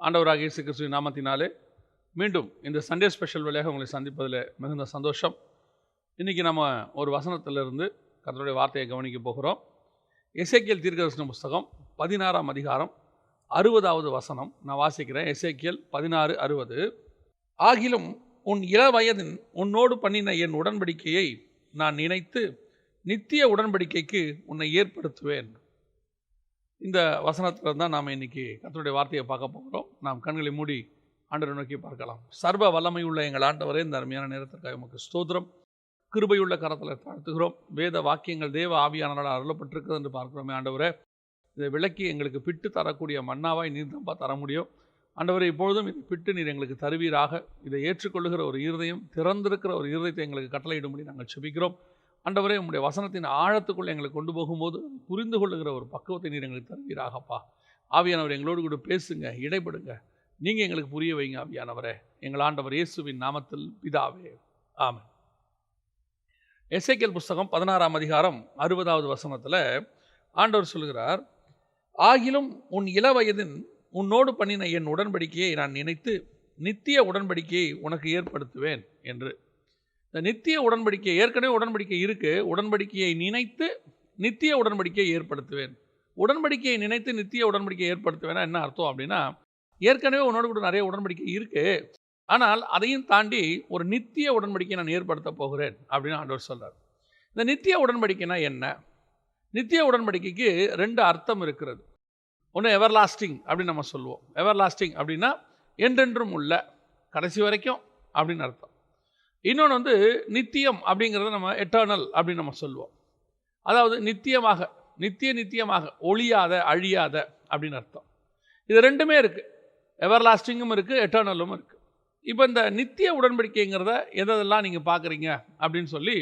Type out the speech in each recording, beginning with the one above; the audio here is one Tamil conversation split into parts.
ஆண்டவராகிய இயேசு கிறிஸ்துவின் நாமத்தினாலே மீண்டும் இந்த சண்டே ஸ்பெஷல் வழியாக உங்களை சந்திப்பதில் மிகுந்த சந்தோஷம். இன்றைக்கி நம்ம ஒரு வசனத்திலிருந்து கர்த்தருடைய வார்த்தையை கவனிக்க போகிறோம். எசேக்கியேல் தீர்க்கதரிசன புஸ்தகம் 16ஆம் அதிகாரம் 60வது வசனம் நான் வாசிக்கிறேன். எசேக்கியேல் 16:60. ஆகிலும் உன் இளவயதின் உன்னோடு பண்ணின என் உடன்படிக்கையை நான் நினைத்து நித்திய உடன்படிக்கைக்கு உன்னை ஏற்படுத்துவேன். இந்த வசனத்தில் தான் நாம் இன்றைக்கி கர்த்தருடைய வார்த்தையை பார்க்க போகிறோம். நாம் கண்களை மூடி ஆண்டவரை நோக்கி பார்க்கலாம். சர்வ வல்லமை உள்ள எங்கள் ஆண்டவரே, இந்த அருமையான நேரத்திற்காக உமக்கு ஸ்தோத்திரம். கிருபையுள்ள கரத்தில் தாழ்த்துகிறோம். வேத வாக்கியங்கள் தேவ ஆவியானவரால் அருளப்பட்டிருக்கிறது என்று பார்க்கிறோமே ஆண்டவரே. இதை விளக்கி எங்களுக்கு பிட்டு தரக்கூடிய மன்னாவாய் நீர் தான்ப்பா தர முடியும் ஆண்டவரே. இப்பொழுதும் இதை பிட்டு நீர் எங்களுக்கு தருவீராக. இதை ஏற்றுக்கொள்ளுகிற ஒரு இருதயம், திறந்திருக்கிற ஒரு இருதயத்தை எங்களுக்கு கட்டளையிடும்படி நாங்கள் செபிக்கிறோம் ஆண்டவரே. உம்முடைய வசனத்தின் ஆழத்துக்குள்ளே எங்களை கொண்டு போகும்போது புரிந்து கொள்ளுகிற ஒரு பக்குவத்தை நீர் எங்களுக்கு தருவீராகப்பா. ஆவியானவர் எங்களோடு கூட பேசுங்க, இடைப்படுங்க, நீங்கள் எங்களுக்கு புரிய வைங்க ஆவியானவரே. எங்கள் ஆண்டவர் இயேசுவின் நாமத்தில் பிதாவே, ஆமென். எசேக்கியேல் புஸ்தகம் 16ஆம் அதிகாரம் 60வது வசனத்தில் ஆண்டவர் சொல்கிறார், ஆகிலும் உன் இளவயதின் உன்னோடு பண்ணின என் உடன்படிக்கையை நான் நினைத்து நித்திய உடன்படிக்கையை உனக்கு ஏற்படுத்துவேன் என்று. இந்த நித்திய உடன்படிக்கை, ஏற்கனவே உடன்படிக்கை இருக்குது, உடன்படிக்கையை நினைத்து நித்திய உடன்படிக்கையை ஏற்படுத்துவேன். உடன்படிக்கையை நினைத்து நித்திய உடன்படிக்கையை ஏற்படுத்துவேன்னா என்ன அர்த்தம் அப்படின்னா, ஏற்கனவே உன்னோடு கூட நிறைய உடன்படிக்கை இருக்குது, ஆனால் அதையும் தாண்டி ஒரு நித்திய உடன்படிக்கையை நான் ஏற்படுத்த போகிறேன் அப்படின்னு ஆண்டவர் சொல்கிறார். இந்த நித்திய உடன்படிக்கைனா என்ன? நித்திய உடன்படிக்கைக்கு 2 அர்த்தம் இருக்கிறது. ஒன்று எவர்லாஸ்டிங் அப்படின்னு நம்ம சொல்லுவோம். எவர்லாஸ்டிங் அப்படின்னா என்றென்றும் உள்ள, கடைசி வரைக்கும் அப்படின்னு அர்த்தம். இன்னொன்று நித்தியம் அப்படிங்கிறத நம்ம எட்டர்னல் அப்படின்னு நம்ம சொல்லுவோம். அதாவது நித்தியமாக, நித்தியமாக, ஒழியாத, அழியாத அப்படின்னு அர்த்தம். இது 2மே இருக்குது. எவர்லாஸ்டிங்கும் இருக்குது, எட்டர்னலும் இருக்குது. இப்போ இந்த நித்திய உடன்படிக்கைங்கிறத எதெல்லாம் நீங்கள் பார்க்குறீங்க அப்படின்னு சொல்லி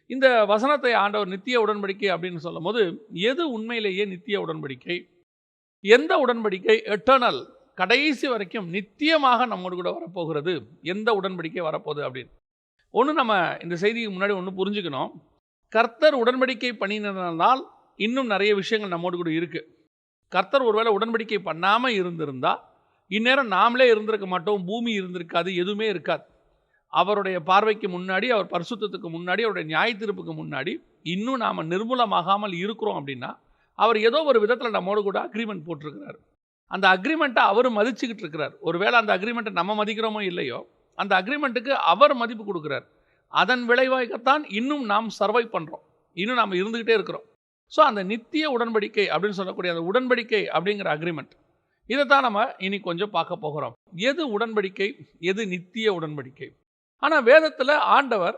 இந்த வசனத்தை ஆண்டவர் நித்திய உடன்படிக்கை அப்படின்னு சொல்லும் போது, எது உண்மையிலேயே நித்திய உடன்படிக்கை, எந்த உடன்படிக்கை எட்டர்னல், கடைசி வரைக்கும் நித்தியமாக நம்மோடு கூட வரப்போகிறது, எந்த உடன்படிக்கை வரப்போகுது அப்படின்னு ஒன்று நம்ம இந்த செய்திக்கு முன்னாடி ஒன்று புரிஞ்சுக்கணும். கர்த்தர் உடன்படிக்கை பண்ணினதால் இன்னும் நிறைய விஷயங்கள் நம்மோடு கூட இருக்குது. கர்த்தர் ஒருவேளை உடன்படிக்கை பண்ணாமல் இருந்திருந்தால் இந்நேரம் நாமளே இருந்திருக்க மாட்டோம், பூமி இருந்திருக்காது, எதுவுமே இருக்காது. அவருடைய பார்வைக்கு முன்னாடி, அவர் பரிசுத்தத்துக்கு முன்னாடி, அவருடைய நியாய தீர்ப்புக்கு முன்னாடி இன்னும் நாம் நிர்மூலமாகாமல் இருக்கிறோம் அப்படின்னா அவர் ஏதோ ஒரு விதத்தில் நம்மோடு கூட அக்ரிமெண்ட் போட்டிருக்கிறார். அந்த அக்ரிமெண்ட்டை அவர் மதிச்சுக்கிட்டு இருக்கிறார். ஒருவேளை அந்த அக்ரிமெண்ட்டை நம்ம மதிக்கிறோமோ இல்லையோ, அந்த அக்ரிமெண்ட்டுக்கு அவர் மதிப்பு கொடுக்குறார். அதன் விளைவாகத்தான் இன்னும் நாம் சர்வை பண்ணுறோம், இன்னும் நாம் இருந்துக்கிட்டே இருக்கிறோம். ஸோ அந்த நித்திய உடன்படிக்கை அப்படின்னு சொல்லக்கூடிய அந்த உடன்படிக்கை அப்படிங்கிற அக்ரிமெண்ட், இதை தான் நம்ம இனி கொஞ்சம் பார்க்க போகிறோம். எது உடன்படிக்கை, எது நித்திய உடன்படிக்கை? ஆனால் வேதத்தில் ஆண்டவர்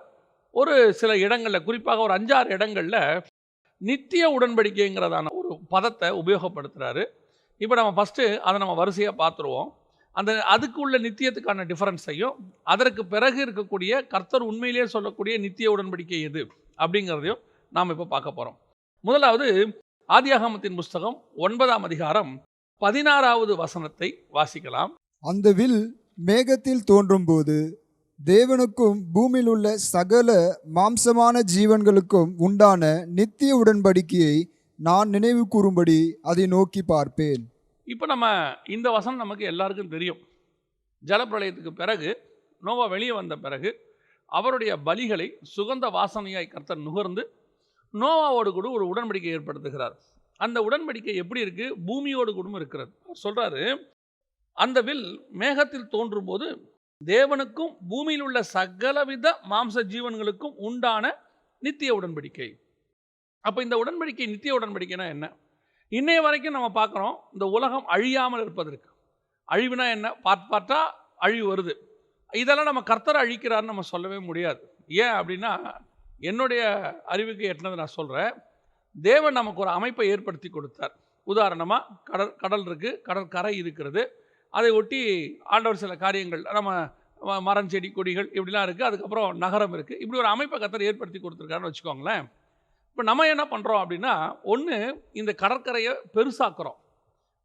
ஒரு சில இடங்களில், குறிப்பாக ஒரு 5-6 இடங்களில் நித்திய உடன்படிக்கைங்கிறதான ஒரு பதத்தை உபயோகப்படுத்துகிறாரு. இப்போ நம்ம ஃபஸ்ட்டு அதை நம்ம வரிசையாக பார்த்துருவோம். அதுக்கு உள்ள நித்தியத்துக்கான டிஃபரன்ஸையும், அதற்கு பிறகு இருக்கக்கூடிய கர்த்தர் உண்மையிலேயே சொல்லக்கூடிய நித்திய உடன்படிக்கை எது அப்படிங்கிறதையும் நாம் இப்போ பார்க்க போகிறோம். முதலாவது ஆதியாகமத்தின் புஸ்தகம் 9ஆம் அதிகாரம் 16வது வசனத்தை வாசிக்கலாம். அந்த வில் மேகத்தில் தோன்றும்போது தேவனுக்கும் பூமியில் உள்ள சகல மாம்சமான ஜீவன்களுக்கும் உண்டான நித்திய உடன்படிக்கையை நான் நினைவு கூறும்படி அதை நோக்கி பார்ப்பேன். இப்போ நம்ம இந்த வசனம் நமக்கு எல்லாருக்கும் தெரியும். ஜலப்பிரளயத்துக்கு பிறகு, நோவா வெளியே வந்த பிறகு அவருடைய பலிகளை சுகந்த வாசனையாய் கர்த்தர் நுகர்ந்து நோவாவோடு கூட ஒரு உடன்படிக்கை ஏற்படுத்துகிறார். அந்த உடன்படிக்கை எப்படி இருக்குது? பூமியோடு கூட இருக்கிறது. அவர் சொல்கிறாரு, அந்த வில் மேகத்தில் தோன்றும் போது தேவனுக்கும் பூமியில் உள்ள சகலவித மாம்ச ஜீவன்களுக்கும் உண்டான நித்திய உடன்படிக்கை. அப்போ இந்த உடன்படிக்கை, நித்திய உடன்படிக்கைனா என்ன? இன்னைய வரைக்கும் நம்ம பார்க்குறோம், இந்த உலகம் அழியாமல் இருப்பதற்கு. அழிவுனா என்ன? பார்த்தா அழிவு வருது. இதெல்லாம் நம்ம கர்த்தரை அழிக்கிறாருன்னு நம்ம சொல்லவே முடியாது. ஏன் அப்படின்னா, என்னுடைய அறிவுக்கு எட்டினது நான் சொல்கிறேன். தேவன் நமக்கு ஒரு அமைப்பை ஏற்படுத்தி கொடுத்தார். உதாரணமாக கடல் இருக்குது, கடற்கரை இருக்கிறது, அதை ஒட்டி ஆண்டவர் சில காரியங்கள், நம்ம மரம் செடி கொடிகள் இப்படிலாம் இருக்குது, அதுக்கப்புறம் நகரம் இருக்குது. இப்படி ஒரு அமைப்பை கர்த்தர் ஏற்படுத்தி கொடுத்துருக்காருன்னு வச்சுக்கோங்களேன். இப்போ நம்ம என்ன பண்ணுறோம் அப்படின்னா, ஒன்று இந்த கடற்கரையை பெருசாக்குறோம்.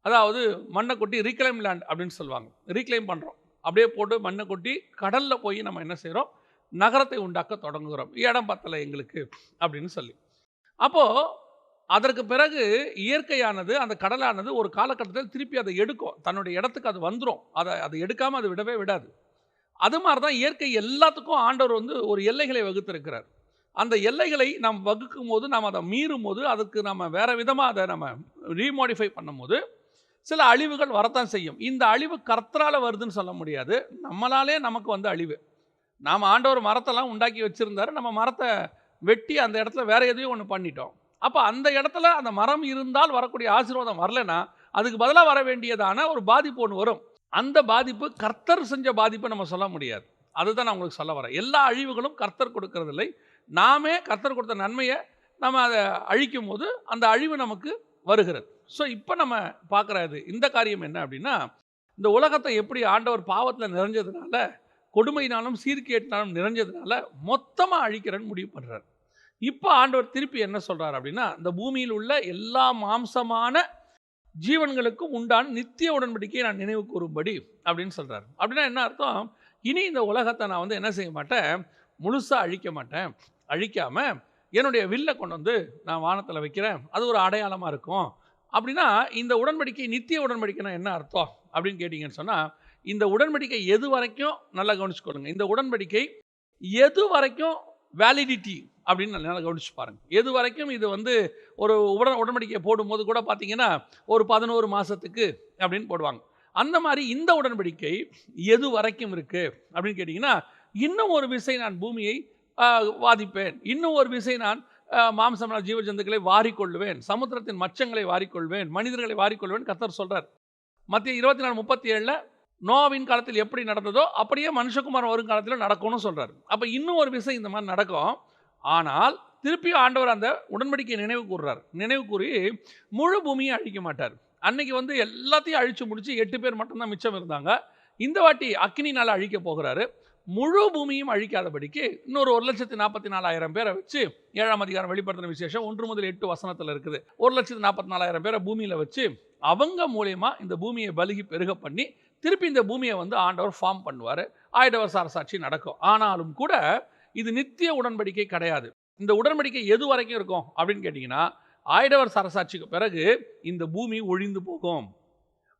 அதாவது மண்ணை கொட்டி ரீக்ளைம் லேண்ட் அப்படின்னு சொல்லுவாங்க, ரீக்ளைம் பண்ணுறோம். அப்படியே போட்டு மண்ணை கொட்டி கடலில் போய் நம்ம என்ன செய்கிறோம், நகரத்தை உண்டாக்க தொடங்குகிறோம். இடம் பத்தலை எங்களுக்கு அப்படின்னு சொல்லி. அப்போது அதற்கு பிறகு இயற்கையானது, அந்த கடலானது ஒரு காலகட்டத்தில் திருப்பி அதை எடுக்கும். தன்னுடைய இடத்துக்கு அது வந்துரும். அதை எடுக்காம அது விடவே விடாது. அது மாதிரி தான் இயற்கை எல்லாத்துக்கும் ஆண்டவர் ஒரு எல்லைகளை வகுத்திருக்கிறார். அந்த எல்லைகளை நாம் வகுக்கும்போது, நாம் அதை மீறும்போது, அதுக்கு நம்ம வேற விதமாக அதை நம்ம ரீமாடிஃபை பண்ணும்போது சில அழிவுகள் வரத்தான் செய்யும். இந்த அழிவு கர்த்தரால் வருதுன்னு சொல்ல முடியாது. நம்மளாலே நமக்கு அழிவு. நாம் ஆண்டவர் மரத்தெல்லாம் உண்டாக்கி வச்சுருந்தாரு. நம்ம மரத்தை வெட்டி அந்த இடத்துல வேற எதையும் ஒன்று பண்ணிட்டோம். அப்போ அந்த இடத்துல அந்த மரம் இருந்தால் வரக்கூடிய ஆசீர்வாதம் வரலைன்னா அதுக்கு பதிலாக வர வேண்டியதான ஒரு பாதிப்பு ஒன்று வரும். அந்த பாதிப்பு கர்த்தர் செஞ்ச பாதிப்பை நம்ம சொல்ல முடியாது. அதுதான் நான் உங்களுக்கு சொல்ல வரேன். எல்லா அழிவுகளும் கர்த்தர் கொடுக்கறதில்லை. நாமே கர்த்தர் கொடுத்த நன்மையை நம்ம அதை அழிக்கும் போது அந்த அழிவு நமக்கு வருகிறது. ஸோ இப்போ நம்ம பார்க்குறது இந்த காரியம் என்ன அப்படின்னா, இந்த உலகத்தை எப்படி ஆண்டவர் பாவத்தில் நிறைஞ்சதுனால, கொடுமையினாலும் சீர்கேட்டினாலும் நிறைஞ்சதுனால மொத்தமாக அழிக்கிறன்னு முடிவு பண்ணுறார். இப்போ ஆண்டவர் திருப்பி என்ன சொல்கிறார் அப்படின்னா, இந்த பூமியில் உள்ள எல்லா மாம்சமான ஜீவன்களுக்கும் உண்டான நித்திய உடன்படிக்கையை நான் நினைவு கூறும்படி அப்படின்னு சொல்கிறார். அப்படின்னா என்ன அர்த்தம்? இனி இந்த உலகத்தை நான் என்ன செய்ய மாட்டேன், முழுசாக அழிக்க மாட்டேன். அழிக்காமல் என்னுடைய வில்லை கொண்டு நான் வானத்தில் வைக்கிறேன். அது ஒரு அடையாளமாக இருக்கும். அப்படின்னா இந்த உடன்படிக்கை நித்திய உடன்படிக்கைனா என்ன அர்த்தம் அப்படின்னு கேட்டிங்கன்னு சொன்னால், இந்த உடன்படிக்கை எது வரைக்கும் நல்லா கவனிச்சுக்கொள்ளுங்க. இந்த உடன்படிக்கை எது வரைக்கும் வேலிடிட்டி அப்படின்னு நல்லா கவனிச்சு பாருங்கள். எது வரைக்கும் இது ஒரு உடன்படிக்கையை போடும்போது கூட பார்த்தீங்கன்னா ஒரு 11 மாதத்துக்கு அப்படின்னு போடுவாங்க. அந்த மாதிரி இந்த உடன்படிக்கை எது வரைக்கும் இருக்குது அப்படின்னு கேட்டிங்கன்னா, இன்னும் ஒரு விசை நான் பூமியை வாதிப்பேன், இன்னும் ஒரு விசை நான் மாம்சமான ஜீவ ஜந்துக்களை வாரிக்கொள்வேன், சமுத்திரத்தின் மச்சங்களை வாரிக்கொள்வேன், மனிதர்களை வாரிக்கொள்வேன் கர்த்தர் சொல்கிறார். மத்திய 24:37 நோவாவின் காலத்தில் எப்படி நடந்ததோ அப்படியே மனுஷகுமாரன் வரும் காலத்தில் நடக்கும்னு சொல்கிறார். அப்போ இன்னும் ஒரு விஷயம் இந்த மாதிரி நடக்கும். ஆனால் திருப்பியும் ஆண்டவர் அந்த உடன்படிக்கையை நினைவு கூறுறார். நினைவு கூறி முழு பூமியை அழிக்க மாட்டார். அன்னைக்கு எல்லாத்தையும் அழித்து முடித்து 8 பேர் மட்டும்தான் மிச்சம் இருந்தாங்க. இந்த வாட்டி அக்கினினால் அழிக்க போகிறாரு. முழு பூமியும் அழிக்காதபடிக்கு இன்னொரு 1,44,000 பேரை வச்சு 7ஆம் அதிகாரம் வெளிப்படுத்தின விசேஷம் 1 முதல் 8 வசனத்தில் இருக்குது. 1,44,000 பேரை பூமியில் வச்சு அவங்க மூலயமா இந்த பூமியை பலுகி பெருக பண்ணி திருப்பி இந்த பூமியை ஆண்டவர் ஃபார்ம் பண்ணுவார். 1000 வருஷ அரசாட்சி நடக்கும். ஆனாலும் கூட இது நித்திய உடன்படிக்கை கிடையாது. இந்த உடன்படிக்கை எது வரைக்கும் இருக்கும் அப்படின்னு கேட்டிங்கன்னா, 1000 வருஷ அரசாட்சிக்கு பிறகு இந்த பூமி ஒழிந்து போகும்.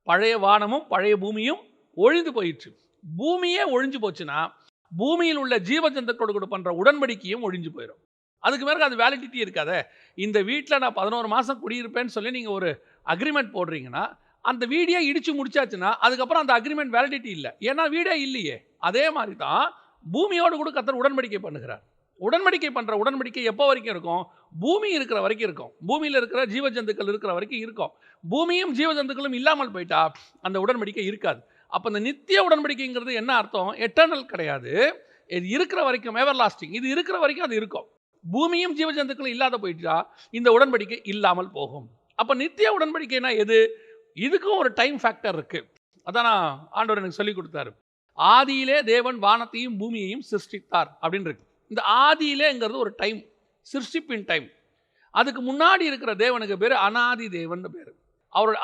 பழைய வானமும் பழைய பூமியும் ஒழிந்து போயிடுச்சு. பூமியே ஒழிஞ்சு போச்சுன்னா பூமியில் உள்ள ஜீவஜந்துக்களோடு கூட பண்ணுற உடன்படிக்கையும் ஒழிஞ்சு போயிடும். அதுக்கு பிறகு அது வேலிடிட்டி இருக்காதே. இந்த வீட்டில் நான் 11 மாதம் குடியிருப்பேன்னு சொல்லி நீங்கள் ஒரு அக்ரிமெண்ட் போடுறீங்கன்னா, அந்த வீடே இடித்து முடிச்சாச்சுன்னா அதுக்கப்புறம் அந்த அக்ரிமெண்ட் வேலிடிட்டி இல்லை. ஏன்னா வீடே இல்லையே. அதே மாதிரி தான் பூமியோடு கூட கர்த்தர் உடன்படிக்கை பண்ணுகிறார். உடன்படிக்கை பண்ணுற உடன்படிக்கை எப்போ வரைக்கும் இருக்கும்? பூமி இருக்கிற வரைக்கும் இருக்கும். பூமியில் இருக்கிற ஜீவஜந்துக்கள் இருக்கிற வரைக்கும் இருக்கும். பூமியும் ஜீவஜந்துக்களும் இல்லாமல் போயிட்டா அந்த உடன்படிக்கை இருக்காது. அப்போ இந்த நித்திய உடன்படிக்கைங்கிறது என்ன அர்த்தம்? எட்டர்னல் கிடையாது. இது இருக்கிற வரைக்கும் எவர் லாஸ்டிங். இது இருக்கிற வரைக்கும் அது இருக்கும். பூமியும் ஜீவஜந்துக்களும் இல்லாத போயிட்டா இந்த உடன்படிக்கை இல்லாமல் போகும். அப்போ நித்திய உடன்படிக்கைனா எது? இதுக்கும் ஒரு டைம் ஃபேக்டர் இருக்குது. அதான் ஆண்டவர் எனக்கு சொல்லி கொடுத்தாரு. ஆதியிலே தேவன் வானத்தையும் பூமியையும் சிருஷ்டித்தார் அப்படின்னு இருக்கு. இந்த ஆதியிலேங்கிறது ஒரு டைம், சிருஷ்டிப்பின் டைம். அதுக்கு முன்னாடி இருக்கிற தேவனுக்கு பேர் அனாதி தேவன் பேர்.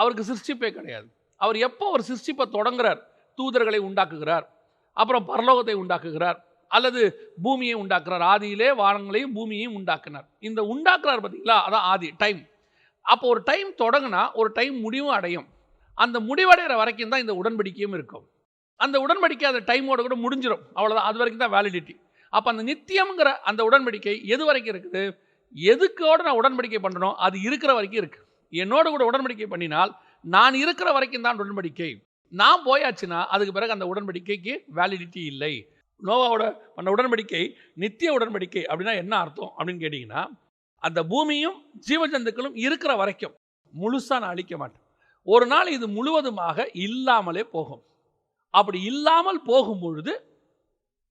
அவருக்கு சிருஷ்டிப்பே கிடையாது. அவர் எப்போ ஒரு சிருஷ்டிப்பை தொடங்குறார், தூதர்களை உண்டாக்குகிறார், அப்புறம் பரலோகத்தை உண்டாக்குகிறார், அல்லது பூமியை உண்டாக்குறார். ஆதியிலே வானங்களையும் பூமியையும் உண்டாக்குனார். இந்த உண்டாக்குறார் பார்த்தீங்களா, அதான் ஆதி டைம். அப்போ ஒரு டைம் தொடங்கினா ஒரு டைம் முடிவும் அடையும். அந்த முடிவடைகிற வரைக்கும் தான் இந்த உடன்படிக்கையும் இருக்கும். அந்த உடன்படிக்கை அந்த டைமோட கூட முடிஞ்சிடும். அவ்வளோதான். அது வரைக்கும் தான் வேலிடிட்டி. அப்போ அந்த நித்தியம்ங்கிற அந்த உடன்படிக்கை எது வரைக்கும் இருக்குது? எதுக்கோடு நான் உடன்படிக்கை பண்ணணும் அது இருக்கிற வரைக்கும் இருக்குது. என்னோட கூட உடன்படிக்கை பண்ணினால் நான் இருக்கிற வரைக்கும் தான் உடன்படிக்கை. நான் போயாச்சுன்னா அதுக்கு பிறகு அந்த உடன்படிக்கைக்கு வேலிடிட்டி இல்லை. நோவாவோட பண்ண உடன்படிக்கை நித்திய உடன்படிக்கை அப்படின்னா என்ன அர்த்தம் அப்படின்னு கேட்டிங்கன்னா, அந்த பூமியும் ஜீவஜந்துக்களும் இருக்கிற வரைக்கும் முழுசாக நான் அழிக்க மாட்டேன். ஒரு நாள் இது முழுவதுமாக இல்லாமலே போகும். அப்படி இல்லாமல் போகும் பொழுது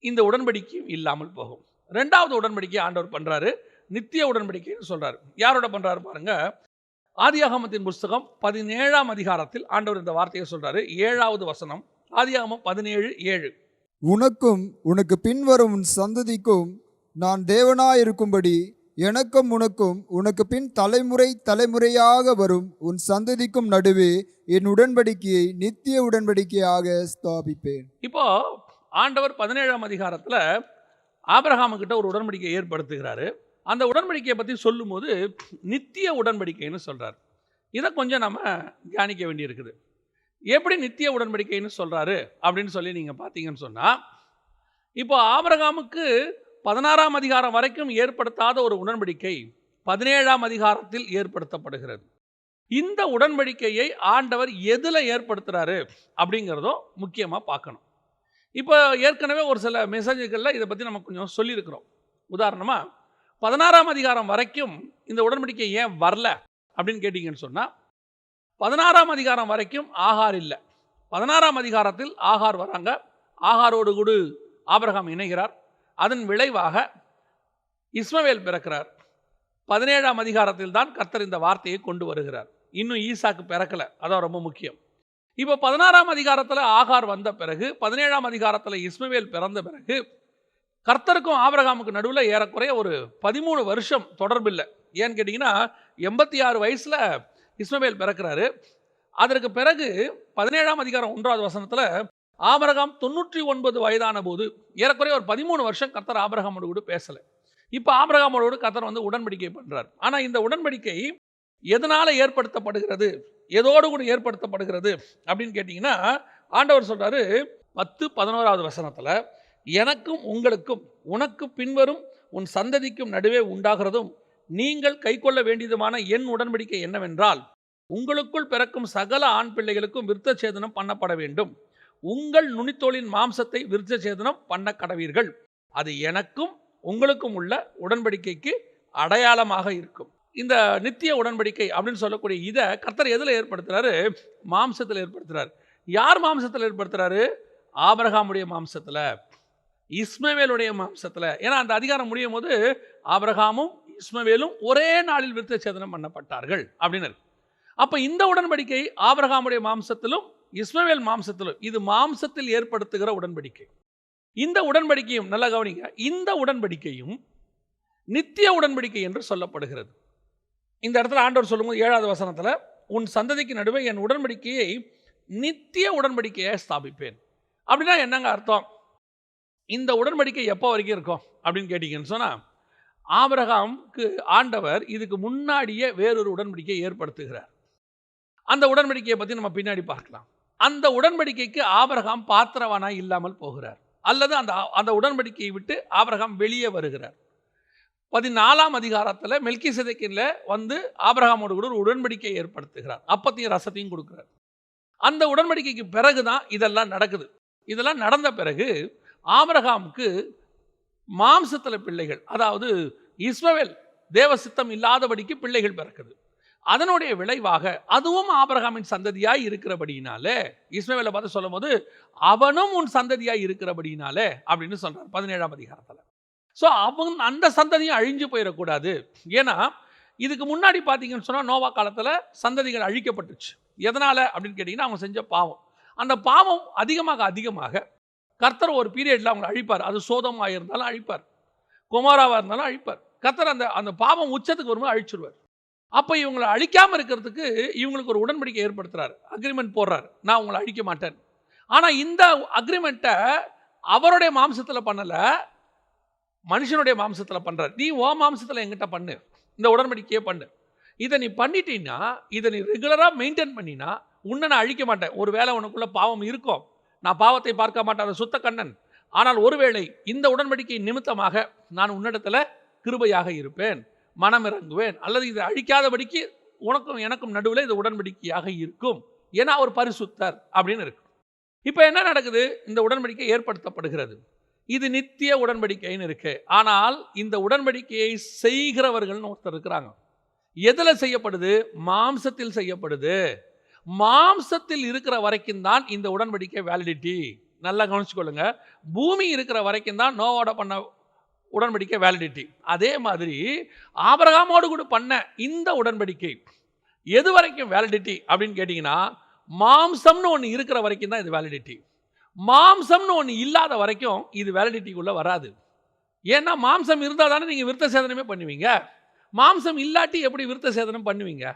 இந்த உடன்படிக்கையும் இல்லாமல் போகும். 2வது உடன்படிக்கை ஆண்டவர் பண்ணுறாரு, நித்திய உடன்படிக்கைன்னு சொல்கிறார். யாரோட பண்ணுறாரு பாருங்க. ஆதியாகமத்தின் புஸ்தகம் 17ஆம் அதிகாரத்தில் ஆண்டவர் இந்த வார்த்தையை சொல்கிறாரு. 7வது வசனம், ஆதியாகமம் 17:7. உனக்கும் உனக்கு பின்வரும் உன் சந்ததிக்கும் நான் தேவனாயிருக்கும்படி எனக்கும் உனக்கும் உனக்கு பின் தலைமுறை தலைமுறையாக வரும் உன் சந்ததிக்கும் நடுவே என் உடன்படிக்கையை நித்திய உடன்படிக்கையாக ஸ்தாபிப்பேன். இப்போ ஆண்டவர் 17ஆம் அதிகாரத்தில் ஆபிரகாமுக்கிட்ட ஒரு உடன்படிக்கை ஏற்படுத்துகிறாரு. அந்த உடன்படிக்கையை பற்றி சொல்லும்போது நித்திய உடன்படிக்கைன்னு சொல்கிறார். இதை கொஞ்சம் நம்ம தியானிக்க வேண்டியிருக்குது. எப்படி நித்திய உடன்படிக்கைன்னு சொல்கிறாரு அப்படின்னு சொல்லி நீங்கள் பார்த்தீங்கன்னு சொன்னால், இப்போ ஆபிரகாமுக்கு 16ஆம் அதிகாரம் வரைக்கும் ஏற்படுத்தாத ஒரு உடன்படிக்கை 17ஆம் அதிகாரத்தில் ஏற்படுத்தப்படுகிறது. இந்த உடன்படிக்கையை ஆண்டவர் எதில் ஏற்படுத்துகிறாரு அப்படிங்கிறதும் முக்கியமாக பார்க்கணும். இப்போ ஏற்கனவே ஒரு சில மெசேஜ்களில் இதை பற்றி நம்ம கொஞ்சம் சொல்லியிருக்கிறோம். உதாரணமாக 16ஆம் அதிகாரம் வரைக்கும் இந்த உடன்படிக்கை ஏன் வரல அப்படின்னு கேட்டிங்கன்னு சொன்னால், 16ஆம் அதிகாரம் வரைக்கும் ஆகார் இல்லை. 16ஆம் அதிகாரத்தில் ஆகார் வராங்க. ஆகாரோடு கூட ஆபிரகாம் இணைகிறார். அதன் விளைவாக இஸ்மவேல் பிறக்கிறார். 17ஆம் அதிகாரத்தில் தான் கர்த்தர் இந்த வார்த்தையை கொண்டு வருகிறார். இன்னும் ஈசாக்கு பிறக்கலை, அதான் ரொம்ப முக்கியம். இப்போ 16ஆம் அதிகாரத்தில் ஆகார் வந்த பிறகு, 17ஆம் அதிகாரத்தில் இஸ்மவேல் பிறந்த பிறகு, கர்த்தருக்கும் ஆபிரகாமுக்கு நடுவில் ஏறக்குறைய ஒரு 13 வருஷம் தொடர்பில்லை. ஏன்னு கேட்டிங்கன்னா 86 வயசில் இஸ்மவேல் பிறக்கிறாரு. அதற்கு பிறகு 17ஆம் அதிகாரம் 1வது வசனத்தில் ஆபிரகாம் 99 வயதான போது ஏறக்குறைய ஒரு 13 வருஷம் கர்த்தர் ஆபிரகாமோடு கூட பேசலை. இப்போ ஆபிரகாமோடு கர்த்தர் வந்து உடன்படிக்கை பண்ணுறார். ஆனால் இந்த உடன்படிக்கை எதனால் ஏற்படுத்தப்படுகிறது, எதோடு கூட ஏற்படுத்தப்படுகிறது அப்படின்னு கேட்டிங்கன்னா, ஆண்டவர் சொல்கிறாரு 10-11வது வசனத்தில், எனக்கும் உங்களுக்கும் உனக்கு பின்வரும் உன் சந்ததிக்கும் நடுவே உண்டாகிறதும் நீங்கள் கைக்கொள்ள வேண்டியதுமான என் உடன்படிக்கை என்னவென்றால், உங்களுக்குள் பிறக்கும் சகல ஆண் பிள்ளைகளுக்கும் விருத்த சேதனம் பண்ணப்பட வேண்டும். உங்கள் நுனித்தோலின் மாம்சத்தை விருத்த சேதனம் பண்ண கடவீர்கள். அது எனக்கும் உங்களுக்கும் உள்ள உடன்படிக்கைக்கு அடையாளமாக இருக்கும். இந்த நித்திய உடன்படிக்கை அப்படின்னு சொல்லக்கூடிய இதை கர்த்தர் எதில் ஏற்படுத்துகிறாரு? மாம்சத்தில் ஏற்படுத்துகிறார். யார் மாம்சத்தில் ஏற்படுத்துகிறாரு? ஆபிரகாமுடைய மாம்சத்தில், இஸ்மவேலுடைய மாம்சத்தில். ஏன்னா அந்த அதிகாரம் முடியும் போது ஆபிரகாமும் இஸ்மவேலும் ஒரே நாளில் விருத்த சேதனம் பண்ணப்பட்டார்கள் அப்படின்னு. அப்போ இந்த உடன்படிக்கை ஆபிரகாமுடைய மாம்சத்திலும் இஸ்மவேல் மாம்சத்திலும், இது மாம்சத்தில் ஏற்படுத்துகிற உடன்படிக்கை. இந்த உடன்படிக்கையும் நல்லா கவனிங்க, இந்த உடன்படிக்கையும் நித்திய உடன்படிக்கை என்று சொல்லப்படுகிறது. இந்த இடத்துல ஆண்டவர் சொல்லும்போது 7வது வசனத்தில், உன் சந்ததிக்கு நடுவே என் உடன்படிக்கையை நித்திய உடன்படிக்கையை ஸ்தாபிப்பேன். அப்படின்னா என்னங்க அர்த்தம்? இந்த உடன்படிக்கை எப்போ வரைக்கும் இருக்கும் அப்படின்னு கேட்டிங்கன்னு சொன்னால், ஆபிரகாமுக்கு ஆண்டவர் இதுக்கு முன்னாடியே வேறொரு உடன்படிக்கையை ஏற்படுத்துகிறார். அந்த உடன்படிக்கையை பற்றி நம்ம பின்னாடி பார்க்கலாம். அந்த உடன்படிக்கைக்கு ஆபிரகாம் பாத்திரவானாய் இல்லாமல் போகிறார், அல்லது அந்த உடன்படிக்கையை விட்டு ஆபிரகாம் வெளியே வருகிறார். 14ஆம் அதிகாரத்தில் மெல்கிசேதேக்கில் வந்து ஆபிரகாமோடு கூட ஒரு உடன்படிக்கையை ஏற்படுத்துகிறார். அப்பத்தையும் ரசத்தையும் கொடுக்குறார். அந்த உடன்படிக்கைக்கு பிறகு தான் இதெல்லாம் நடக்குது. இதெல்லாம் நடந்த பிறகு ஆபிரகாமுக்கு மாம்சத்தில் பிள்ளைகள், அதாவது இஸ்மவேல் தேவ சித்தம் இல்லாதபடிக்கு பிள்ளைகள் பிறக்குது. அதனுடைய விளைவாக அதுவும் ஆபிரகாமின் சந்ததியாய் இருக்கிறபடியினாலே, இஸ்மவேலை பார்த்து சொல்லும் போது அவனும் உன் சந்ததியாய் இருக்கிறபடியினாலே அப்படின்னு சொல்றார் 17ஆம் அதிகாரத்தில். ஸோ அந்த சந்ததியும் அழிஞ்சு போயிடக்கூடாது. ஏன்னா இதுக்கு முன்னாடி பார்த்தீங்கன்னு சொன்னால் நோவா காலத்தில் சந்ததிகள் அழிக்கப்பட்டுச்சு. எதனால் அப்படின்னு கேட்டிங்கன்னா, அவங்க செஞ்ச பாவம். அந்த பாவம் அதிகமாக கர்த்தர் ஒரு பீரியடில் அவங்களை அழிப்பார். அது சோதமாக இருந்தாலும் அழிப்பார், குமாராவாக இருந்தாலும் அழிப்பார். கர்த்தர் அந்த பாவம் உச்சத்துக்கு வரும்போது அழிச்சிடுவார். அப்போ இவங்களை அழிக்காமல் இருக்கிறதுக்கு இவங்களுக்கு ஒரு உடன்படிக்கை ஏற்படுத்துறாரு, அக்ரிமெண்ட் போடுறாரு, நான் உங்களை அழிக்க மாட்டேன். ஆனால் இந்த அக்ரிமெண்ட்டை அவருடைய மாம்சத்தில் பண்ணலை, மனுஷனுடைய மாம்சத்தில் பண்ணுறார். நீ ஓ மாம்சத்தில் எங்கிட்ட பண்ணு, இந்த உடன்படிக்கையே பண்ணு. இதை நீ பண்ணிட்டீன்னா, இதை நீ ரெகுலராக மெயின்டைன் பண்ணினா உன்னை நான் அழிக்க மாட்டேன். ஒரு வேளை உனக்குள்ள பாவம் இருக்கும், நான் பாவத்தை பார்க்க மாட்டேன், சுத்த கண்ணன். ஆனால் ஒருவேளை இந்த உடன்படிக்கை நிமித்தமாக நான் உன்னிடத்தில் கிருபையாக இருப்பேன், மனம் இறங்குவேன், அல்லது இதை அழிக்காதபடிக்கு உனக்கும் எனக்கும் நடுவில் இது உடன்படிக்கையாக இருக்கும். ஏன்னா அவர் பரிசுத்தர் அப்படின்னு இருக்கு. இப்போ என்ன நடக்குது? இந்த உடன்படிக்கை ஏற்படுத்தப்படுகிறது. இது நித்திய உடன்படிக்கைன்னு இருக்கு. ஆனால் இந்த உடன்படிக்கையை செய்கிறவர்கள்னு ஒருத்தர் இருக்கிறாங்க. எதில் செய்யப்படுது? மாம்சத்தில் செய்யப்படுது. மாம்சத்தில் இருக்கிற வரைக்கும் தான் இந்த உடன்படிக்கை வேலிடிட்டி. நல்லா கவனிச்சுக்கொள்ளுங்க. பூமி இருக்கிற வரைக்கும் தான் நோவோட பண்ண உடன்படிக்கை வேலிடிட்டி. அதே மாதிரி ஆபிரகாமோடு கூட பண்ண இந்த உடன்படிக்கை எது வரைக்கும் வேலிடிட்டி அப்படின்னு கேட்டிங்கன்னா, மாம்சம்னு ஒன்று இருக்கிற வரைக்கும் தான் இது வேலிடிட்டி. மாம்சம்னு ஒன்று இல்லாத வரைக்கும் இது வேலிடிட்டிக்குள்ளே வராது. ஏன்னா மாம்சம் இருந்தால் தானே நீங்கள் விருத்த சேதனமே பண்ணுவீங்க. மாம்சம் இல்லாட்டி எப்படி விருத்த சேதனம் பண்ணுவீங்க?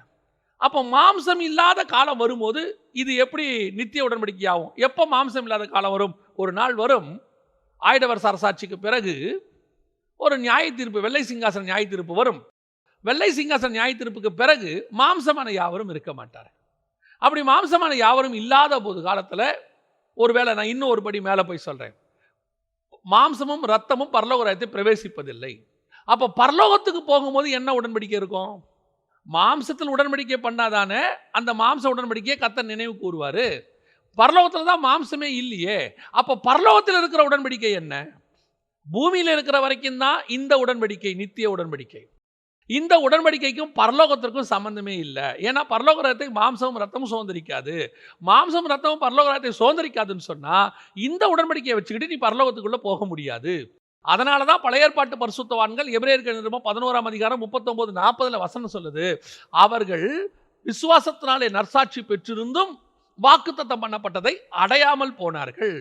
அப்போ மாம்சம் இல்லாத காலம் வரும்போது இது எப்படி நித்திய உடன்படிக்கை ஆகும்? எப்போ மாம்சம் இல்லாத காலம் வரும்? ஒரு நாள் வரும், ஆயிடவர் அரசாட்சிக்கு பிறகு ஒரு நியாய தீர்ப்பு, வெள்ளை சிங்காசன நியாய தீர்ப்பு வரும். வெள்ளை சிங்காசன நியாய தீர்ப்புக்கு பிறகு மாம்சமான யாவரும் இருக்க மாட்டார். அப்படி மாம்சமான யாவரும் இல்லாத போது காலத்தில், ஒருவேளை நான் இன்னும் ஒரு படி மேலே போய் சொல்கிறேன், மாம்சமும் ரத்தமும் பரலோக ராஜ்யத்தை பிரவேசிப்பதில்லை. அப்போ பரலோகத்துக்கு போகும்போது என்ன உடன்படிக்கை இருக்கும்? மாம்சத்தில் உடன்படிக்கை பண்ணாதானே அந்த மாம்ச உடன்படிக்கையை கர்த்தர் நினைவு கூறுவார். பரலோகத்தில் தான் மாம்சமே இல்லையே. அப்போ பரலோகத்தில் இருக்கிற உடன்படிக்கை என்ன? பூமியில் இருக்கிற வரைக்கும் தான் இந்த உடன்படிக்கை, நித்திய உடன்படிக்கை. இந்த உடன்படிக்கைக்கும் பரலோகத்திற்கும் சம்பந்தமே இல்லை. ஏன்னா பரலோக ராஜ்யத்தை மாம்சமும் ரத்தமும் சுதந்திரிக்காது. மாம்சமும் ரத்தமும் பரலோக ராஜ்யத்தை சுதந்திரிக்காதுன்னு சொன்னால் இந்த உடன்படிக்கையை வச்சுக்கிட்டு நீ பரலோகத்துக்குள்ளே போக முடியாது. அதனால தான் பழைய ஏற்பாட்டு பரிசுத்தவான்கள் எபிரேயருக்கு நிருபம் 11ஆம் அதிகாரம் 39-40 வசனம் சொல்லுது, அவர்கள் விசுவாசத்தினாலே நற்சாட்சி பெற்றிருந்தும் வாக்குத்தத்தம் பண்ணப்பட்டதை அடையாமல் போனார்கள்.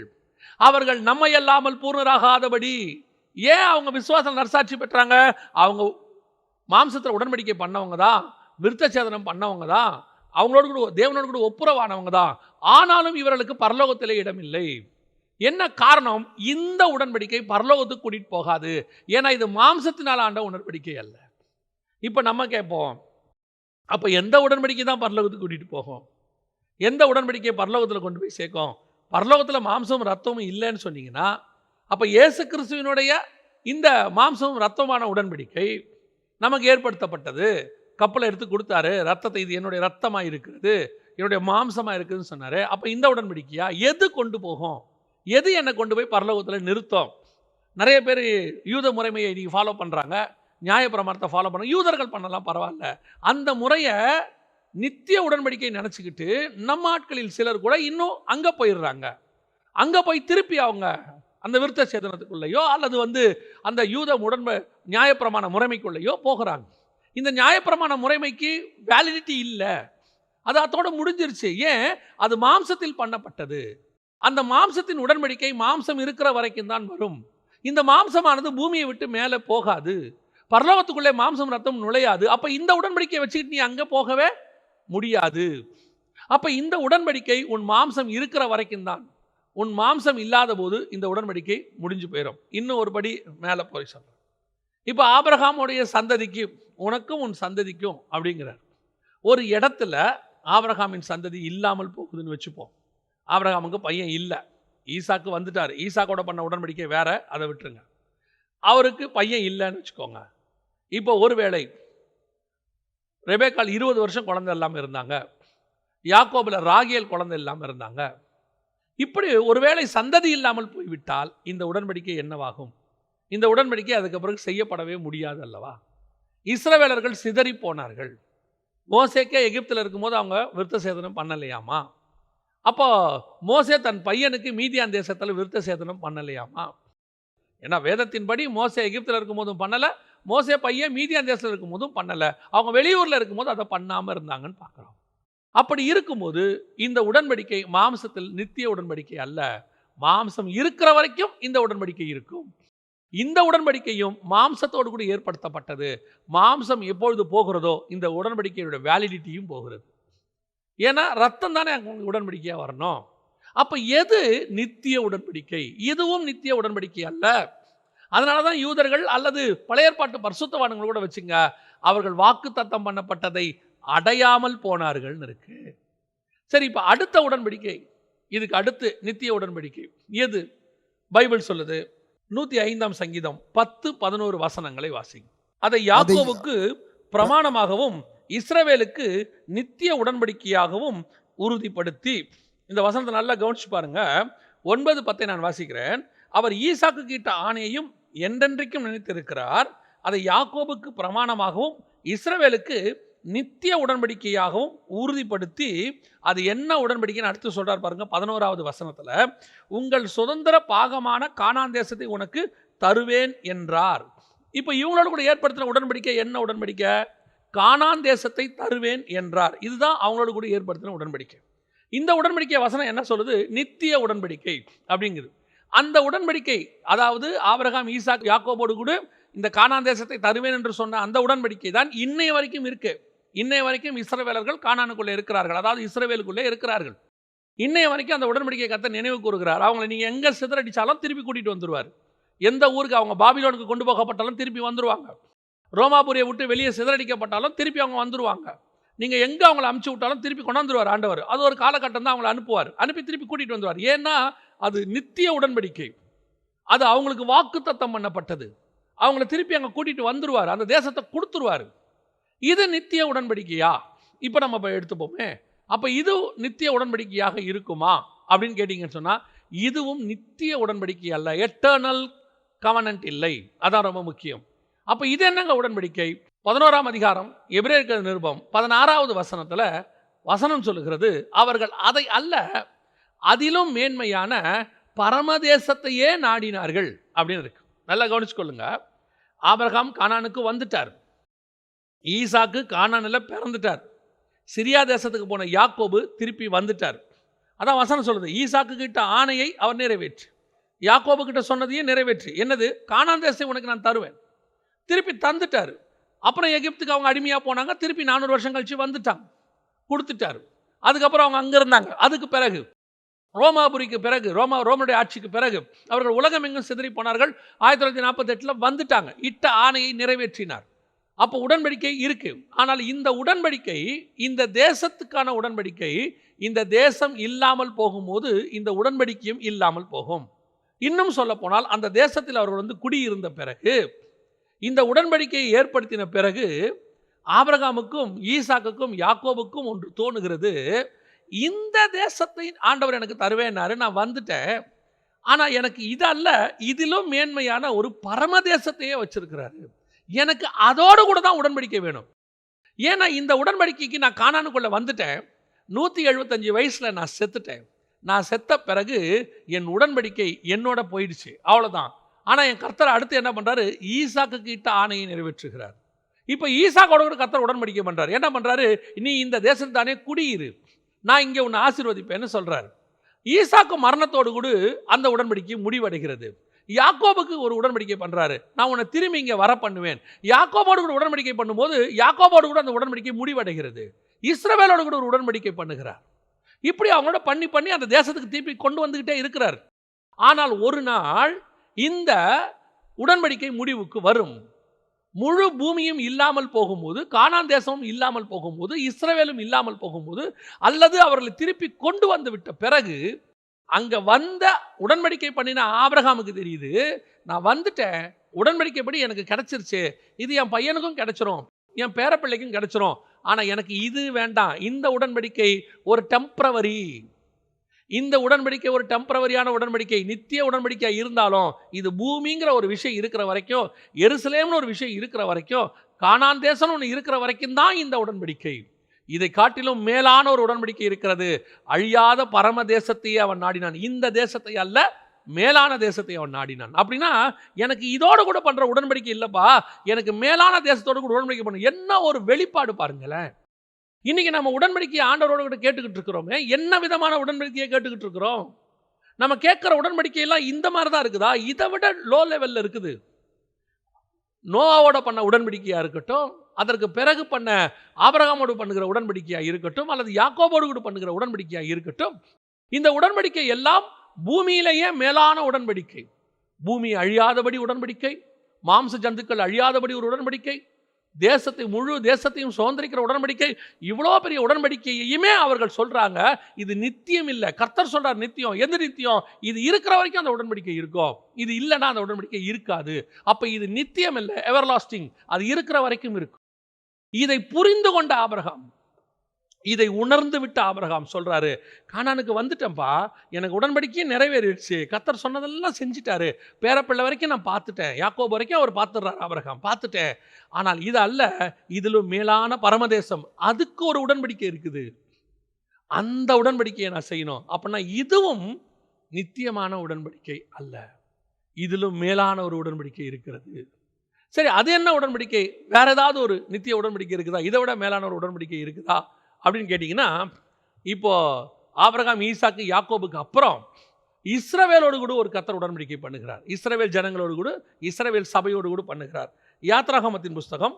அவர்கள் நம்மை அல்லாமல் பூர்ணராகாதபடி. ஏன் அவங்க விசுவாசம் நற்சாட்சி பெற்றாங்க? அவங்க மாம்சத்தில் உடன்படிக்கை பண்ணவங்க தான், விருத்த சேதனம் பண்ணவங்க தான், அவங்களோடு கூட தேவனோடு கூட ஒப்புரவானவங்க தான். ஆனாலும் இவர்களுக்கு பரலோகத்திலே இடமில்லை. என்ன காரணம்? இந்த உடன்படிக்கை பரலோகத்துக்கு கூட்டிட்டு போகாது. ஏன்னா இது மாம்சத்தினால் ஆண்ட உடன்படிக்கை அல்ல. இப்போ நம்ம கேட்போம், அப்போ எந்த உடன்படிக்கை தான் பரலோகத்துக்கு கூட்டிட்டு போகும்? எந்த உடன்படிக்கையை பரலோகத்தில் கொண்டு போய் சேர்க்கும்? பரலோகத்தில் மாம்சமும் ரத்தமும் இல்லைன்னு சொன்னீங்கன்னா, அப்போ இயேசு கிறிஸ்துவினுடைய இந்த மாம்சமும் ரத்தமான உடன்படிக்கை நமக்கு ஏற்படுத்தப்பட்டது. கப்பலை எடுத்து கொடுத்தாரு, ரத்தத்தை இது என்னுடைய ரத்தமாக இருக்கிறது, என்னுடைய மாம்சமாக இருக்குதுன்னு சொன்னார். அப்போ இந்த உடன்படிக்கையா? எது கொண்டு போகும்? எது என்னை கொண்டு போய் பரலோகத்தில் நிறுத்தும்? நிறைய பேர் யூத முறைமையை நீங்கள் ஃபாலோ பண்ணுறாங்க, நியாயப்பிரமாணத்தை ஃபாலோ பண்ணுறாங்க. யூதர்கள் பண்ணலாம், பரவாயில்ல. அந்த முறையை நித்திய உடன்படிக்கை நினச்சிக்கிட்டு நம்ம ஆட்களில் சிலர் கூட இன்னும் அங்கே போயிடுறாங்க. அங்கே போய் திருப்பி அவங்க அந்த விருத்த சேதனத்துக்குள்ளேயோ அல்லது அந்த யூத நியாயப்பிரமாண முறைமைக்குள்ளேயோ போகிறாங்க. இந்த நியாயப்பிரமாண முறைமைக்கு வேலிடிட்டி இல்லை, அது அதோட முடிஞ்சிருச்சு. ஏன்? அது மாம்சத்தில் பண்ணப்பட்டது. அந்த மாம்சத்தின் உடன்படிக்கை மாம்சம் இருக்கிற வரைக்கும் தான் வரும். இந்த மாம்சமானது பூமியை விட்டு மேலே போகாது, பரலோகத்துக்குள்ளே மாம்சம் ரத்தம் நுழையாது. அப்போ இந்த உடன்படிக்கையை வச்சுக்கிட்டு நீ அங்கே போகவே முடியாது. அப்போ இந்த உடன்படிக்கை உன் மாம்சம் இருக்கிற வரைக்கும் தான். உன் மாம்சம் இல்லாத போது இந்த உடன்படிக்கை முடிஞ்சு போயிடும். இன்னும் ஒரு படி மேலே போய் சொல்கிறேன். இப்போ ஆபிரகாமுடைய சந்ததிக்கு, உனக்கும் உன் சந்ததிக்கும் அப்படிங்கிறார். ஒரு இடத்துல ஆபிரகாமின் சந்ததி இல்லாமல் போகுதுன்னு வச்சுப்போம். ஆபிரகாமுக்கு பையன் இல்லை, ஈசாக்கு வந்துட்டார். ஈசாக்கோட பண்ண உடன்படிக்கை வேற, அதை விட்டுருங்க. அவருக்கு பையன் இல்லைன்னு வச்சுக்கோங்க. இப்போ ஒருவேளை ரெபேக்கால் 20 வருஷம் குழந்தை இல்லாமல் இருந்தாங்க, யாக்கோபில் ராகேல் குழந்தை இல்லாமல் இருந்தாங்க. இப்படி ஒருவேளை சந்ததி இல்லாமல் போய்விட்டால் இந்த உடன்படிக்கை என்னவாகும்? இந்த உடன்படிக்கை அதுக்கு பிறகு செய்யப்படவே முடியாது அல்லவா? இஸ்ரவேலர்கள் சிதறி போனார்கள். மோசேக்கே எகிப்தில் இருக்கும்போது அவங்க விருத்த சேதனம் பண்ணலையாமா? அப்போ மோசே தன் பையனுக்கு மீதியான் தேசத்தில் விருத்த சேதனம் பண்ணலையாமா? ஏன்னா வேதத்தின்படி மோசே எகிப்தில் இருக்கும்போதும் பண்ணலை, மோசே பையன் மீதியான் தேசத்தில் இருக்கும்போதும் பண்ணலை. அவங்க வெளியூரில் இருக்கும்போது அதை பண்ணாமல் இருந்தாங்கன்னு பார்க்குறோம். அப்படி இருக்கும்போது இந்த உடன்படிக்கை மாம்சத்தில் நித்திய உடன்படிக்கை அல்ல. மாம்சம் இருக்கிற வரைக்கும் இந்த உடன்படிக்கை இருக்கும். இந்த உடன்படிக்கையும் மாம்சத்தோடு கூட ஏற்படுத்தப்பட்டது. மாம்சம் எப்பொழுது போகிறதோ இந்த உடன்படிக்கையோட வேலிடிட்டியும் போகிறது. ஏன்னா ரத்தம் தானே உடன்படிக்கையாக வரணும். அப்போ எது நித்திய உடன்படிக்கை? இதுவும் நித்திய உடன்படிக்கை அல்ல. அதனால தான் யூதர்கள் அல்லது பழைய ஏற்பாட்டு பரிசுத்தவான்கள் கூட வச்சுங்க, அவர்கள் வாக்குத்தத்தம் பண்ணப்பட்டதை அடையாமல் போனார்கள்னு இருக்கு. சரி, இப்போ அடுத்த உடன்படிக்கை, இதுக்கு அடுத்து நித்திய உடன்படிக்கை எது? பைபிள் சொல்லுது. 105ஆம் சங்கீதம் 10-11 வசனங்களை வாசிங்க. அதை யாக்கோபுக்கு பிரமாணமாகவும் இஸ்ரவேலுக்கு நித்திய உடன்படிக்கையாகவும் உறுதிப்படுத்தி, இந்த வசனத்தை நல்லா கவனிச்சு பாருங்க. 9-10 நான் வாசிக்கிறேன். அவர் ஈசாக்கு கிட்ட ஆணையையும் என்றென்றைக்கும் நினைத்திருக்கிறார். அதை யாக்கோபுக்கு பிரமாணமாகவும் இஸ்ரவேலுக்கு நித்திய உடன்படிக்கையாகவும் உறுதிப்படுத்தி, அது என்ன உடன்படிக்கைன்னு அடுத்து சொல்றார் பாருங்க. 11வது வசனத்துல, உங்கள் சுதந்திர பாகமான கானான் தேசத்தை உனக்கு தருவேன் என்றார். இப்போ இவங்களோட கூட ஏற்படுத்தின உடன்படிக்கை என்ன உடன்படிக்கை? கானான் தேசத்தை தருவேன் என்றார். இதுதான் அவங்களோட கூட ஏற்படுத்தின உடன்படிக்கை. இந்த உடன்படிக்கை வசனம் என்ன சொல்லுது? நித்திய உடன்படிக்கை அப்படிங்குது. அந்த உடன்படிக்கை, அதாவது ஆபிரகாம் ஈசாக் யாக்கோபோடு கூட இந்த கானான் தேசத்தை தருவேன் என்று சொன்ன அந்த உடன்படிக்கை தான் இன்னைய வரைக்கும் இருக்கு. இன்னைய வரைக்கும் இஸ்ரவேலர்கள் கானானுக்குள்ளே இருக்கிறார்கள், அதாவது இஸ்ரவேலுக்குள்ளே இருக்கிறார்கள். இன்னைய வரைக்கும் அந்த உடன்படிக்கை கர்த்தர் நினைவு கூறுகிறார். அவங்களை நீங்கள் எங்கே சிதறடிச்சாலும் திருப்பி கூட்டிகிட்டு வந்துடுவார். எந்த ஊருக்கு அவங்க பாபிலோனுக்கு கொண்டு போகப்பட்டாலும் திருப்பி வந்துடுவாங்க. ரோமாபுரியை விட்டு வெளியே சிதறடிக்கப்பட்டாலும் திருப்பி அவங்க வந்துடுவாங்க. நீங்கள் எங்கே அவங்கள அமுச்சு விட்டாலும் திருப்பி கொண்டாந்துருவார் ஆண்டவர். அது ஒரு காலகட்டம் தான் அவங்களை அனுப்புவார். அனுப்பி திருப்பி கூட்டிகிட்டு வந்துடுவார். ஏன்னா அது நித்திய உடன்படிக்கை. அது அவங்களுக்கு வாக்குத்தத்தம் பண்ணப்பட்டது. அவங்கள திருப்பி அங்கே கூட்டிகிட்டு வந்துடுவார். அந்த தேசத்தை கொடுத்துருவார். இது நித்திய உடன்படிக்கையா? இப்போ நம்ம எடுத்துப்போமே. அப்போ இது நித்திய உடன்படிக்கையாக இருக்குமா அப்படின்னு கேட்டிங்கன்னு சொன்னால், இதுவும் நித்திய உடன்படிக்கை அல்ல. எட்டர்னல் கவனன்ட் இல்லை. அதான் ரொம்ப முக்கியம். அப்போ இது என்னங்க உடன்படிக்கை? 11ஆம் அதிகாரம் எபிரேயர் நிருபம் 16வது வசனத்தில் வசனம் சொல்லுகிறது, அவர்கள் அதை அல்ல, அதிலும் மேன்மையான பரமதேசத்தையே நாடினார்கள் அப்படின்னு இருக்கு. நல்லா கவனிச்சுக்கொள்ளுங்க. ஆபிரகாம் கானானுக்கு வந்துட்டார். ஈசாக்கு கானானில் பிறந்துட்டார். சிரியா தேசத்துக்கு போன யாக்கோபு திருப்பி வந்துட்டார். அதான் வசனம் சொல்லுது, ஈசாக்கு கிட்ட ஆணையை அவர் நிறைவேற்று, யாக்கோபு கிட்ட சொன்னதையும் நிறைவேற்று. என்னது? கானான் தேசத்தை உனக்கு நான் தருவேன். திருப்பி தந்துட்டார். அப்புறம் எகிப்துக்கு அவங்க அடிமையாக போனாங்க. திருப்பி 400 வருஷம் கழிச்சு வந்துட்டாங்க, கொடுத்துட்டார். அதுக்கப்புறம் அவங்க அங்கே இருந்தாங்க. அதுக்கு பிறகு ரோமாபுரிக்கு பிறகு ரோமனுடைய ஆட்சிக்கு பிறகு அவர்கள் உலகம் எங்கும் சிதறி போனார்கள். 1948 வந்துட்டாங்க. இட்ட ஆணையை நிறைவேற்றினார். அப்போ உடன்படிக்கை இருக்கு. ஆனால் இந்த உடன்படிக்கை, இந்த தேசத்துக்கான உடன்படிக்கை, இந்த தேசம் இல்லாமல் போகும்போது இந்த உடன்படிக்கையும் இல்லாமல் போகும். இன்னும் சொல்ல போனால், அந்த தேசத்தில் அவர்கள் குடியிருந்த பிறகு, இந்த உடன்படிக்கையை ஏற்படுத்தின பிறகு, ஆபிரகாமுக்கும் ஈசாக்குக்கும் யாக்கோபுக்கும் ஒன்று தோணுகிறது, இந்த தேசத்தை ஆண்டவர் எனக்கு தருவேன்னாரு, நான் வந்துட்டேன். ஆனால் எனக்கு இதல்ல, இதிலும் மேன்மையான ஒரு பரமதேசத்தையே வச்சிருக்கிறாரு. எனக்கு அதோடு கூட தான் உடன்படிக்கை வேணும். ஏன்னா இந்த உடன்படிக்கைக்கு நான் கானானுக்குள்ளே வந்துட்டேன். 175 வயசில் நான் செத்துட்டேன். நான் செத்த பிறகு என் உடன்படிக்கை என்னோட போயிடுச்சு, அவ்வளோதான். ஆனால் என் கர்த்தர் அடுத்து என்ன பண்ணுறாரு? ஈசாக்கு கிட்ட ஆணையை நிறைவேற்றுகிறார். இப்போ ஈசாக்கோட கூட கர்த்தர் உடன்படிக்கை பண்ணுறாரு. என்ன பண்ணுறாரு? நீ இந்த தேசம் தானே குடியிரு, நான் இங்கே உன்னை ஆசீர்வதிப்பேன்னு சொல்கிறார். ஈசாக்கு மரணத்தோடு கூட அந்த உடன்படிக்கை முடிவடைகிறது. யாக்கோபுக்கு ஒரு உடன்படிக்கை பண்ணுறாரு, நான் உன்னை திரும்பி இங்கே வர பண்ணுவேன். யாக்கோபோடு கூட உடன்படிக்கை பண்ணும்போது யாக்கோபோடு கூட அந்த உடன்படிக்கை முடிவடைகிறது. இஸ்ரவேலோடு கூட ஒரு உடன்படிக்கை பண்ணுகிறார். இப்படி அவங்களோட பண்ணி பண்ணி அந்த தேசத்துக்கு திருப்பி கொண்டு வந்துக்கிட்டே இருக்கிறார். ஆனால் ஒரு நாள் இந்த உடன்படிக்கை முடிவுக்கு வரும். முழு பூமியும் இல்லாமல் போகும்போது, கானான் தேசமும் இல்லாமல் போகும்போது, இஸ்ரவேலும் இல்லாமல் போகும்போது, அல்லது அவர்களை திருப்பி கொண்டு வந்து விட்ட பிறகு, அங்கே வந்த உடன்படிக்கை பண்ணின ஆபிரகாமுக்கு தெரியுது, நான் வந்துட்டேன், உடன்படிக்கைப்படி எனக்கு கிடைச்சிருச்சு, இது என் பையனுக்கும் கிடைச்சிரும், என் பேரப்பிள்ளைக்கும் கிடைச்சிரும். ஆனால் எனக்கு இது வேண்டாம். இந்த உடன்படிக்கை ஒரு டெம்பரவரி. இந்த உடன்படிக்கை ஒரு டெம்பரவரியான உடன்படிக்கை. நித்திய உடன்படிக்கையாக இருந்தாலும் இது பூமிங்கிற ஒரு விஷயம் இருக்கிற வரைக்கும், எருசலேம்னு ஒரு விஷயம் இருக்கிற வரைக்கும், கானான் தேசம்னு ஒன்று இருக்கிற வரைக்கும் தான் இந்த உடன்படிக்கை. இதை காட்டிலும் மேலான ஒரு உடன்படிக்கை இருக்கிறது. அழியாத பரம தேசத்தையே அவன் நாடினான். இந்த தேசத்தை அல்ல, மேலான தேசத்தை அவன் நாடினான். அப்படின்னா எனக்கு இதோடு கூட பண்ணுற உடன்படிக்கை இல்லைப்பா, எனக்கு மேலான தேசத்தோடு கூட உடன்படிக்கை பண்ண. என்ன ஒரு வெளிப்பாடு பாருங்களேன். இன்னைக்கு நம்ம உடன்படிக்கையை ஆண்டவரோட கூட கேட்டுக்கிட்டு இருக்கிறோமே, என்ன விதமான உடன்படிக்கையை கேட்டுக்கிட்டு இருக்கிறோம்? நம்ம கேட்குற உடன்படிக்கையெல்லாம் இந்த மாதிரி தான் இருக்குதா? இதை விட லோ லெவலில் இருக்குது. நோவாவோட பண்ண உடன்படிக்கையாக இருக்கட்டும், அதற்கு பிறகு பண்ண ஆபிரகாமோடு பண்ணுகிற உடன்படிக்கையாக இருக்கட்டும், அல்லது யாக்கோபோடு கூட பண்ணுகிற உடன்படிக்கையாக இருக்கட்டும், இந்த உடன்படிக்கை எல்லாம் பூமியிலேயே மேலான உடன்படிக்கை. பூமி அழியாதபடி உடன்படிக்கை, மாம்ச ஜந்துக்கள் அழியாதபடி ஒரு உடன்படிக்கை, தேசத்தை முழு தேசத்தையும் சுதந்திரிக்கிற உடன்படிக்கை. இவ்வளோ பெரிய உடன்படிக்கையுமே அவர்கள் சொல்றாங்க இது நித்தியம் இல்லை. கர்த்தர் சொல்றார் நித்தியம். எது நித்தியம்? இது இருக்கிற வரைக்கும் அந்த உடன்படிக்கை இருக்கும், இது இல்லைன்னா அந்த உடன்படிக்கை இருக்காது. அப்ப இது நித்தியம் இல்லை, எவர்லாஸ்டிங். அது இருக்கிற வரைக்கும் இருக்கும். இதை புரிந்து கொண்ட ஆபிரகாம், இதை உணர்ந்து விட்டு ஆபிரகாம் சொல்றாரு, கானானுக்கு வந்துட்டேன்ப்பா, எனக்கு உடன்படிக்கையும் நிறைவேறிடுச்சு, கர்த்தர் சொன்னதெல்லாம் செஞ்சிட்டாரு, பேரப்பிள்ளை வரைக்கும் நான் பார்த்துட்டேன், யாக்கோபு வரைக்கும் அவர் பார்த்துடுறாரு, ஆபிரகாம் பார்த்துட்டேன். ஆனால் இது அல்ல, இதிலும் மேலான பரமதேசம், அதுக்கு ஒரு உடன்படிக்கை இருக்குது, அந்த உடன்படிக்கையை நான் செய்யணும். அப்படின்னா இதுவும் நித்தியமான உடன்படிக்கை அல்ல, இதிலும் மேலான ஒரு உடன்படிக்கை இருக்கிறது. சரி, அது என்ன உடன்படிக்கை? வேற ஏதாவது ஒரு நித்திய உடன்படிக்கை இருக்குதா? இதை விட மேலான ஒரு உடன்படிக்கை இருக்குதா அப்படின்னு கேட்டிங்கன்னா, இப்போ ஆபிரகாம் ஈசாக்கு யாக்கோபுக்கு அப்புறம் இஸ்ரவேலோடு கூட ஒரு கர்த்தர் உடன்படிக்கை பண்ணுகிறார். இஸ்ரவேல் ஜனங்களோடு கூட, இஸ்ரவேல் சபையோடு கூட பண்ணுகிறார். யாத்ராகமத்தின் புஸ்தகம்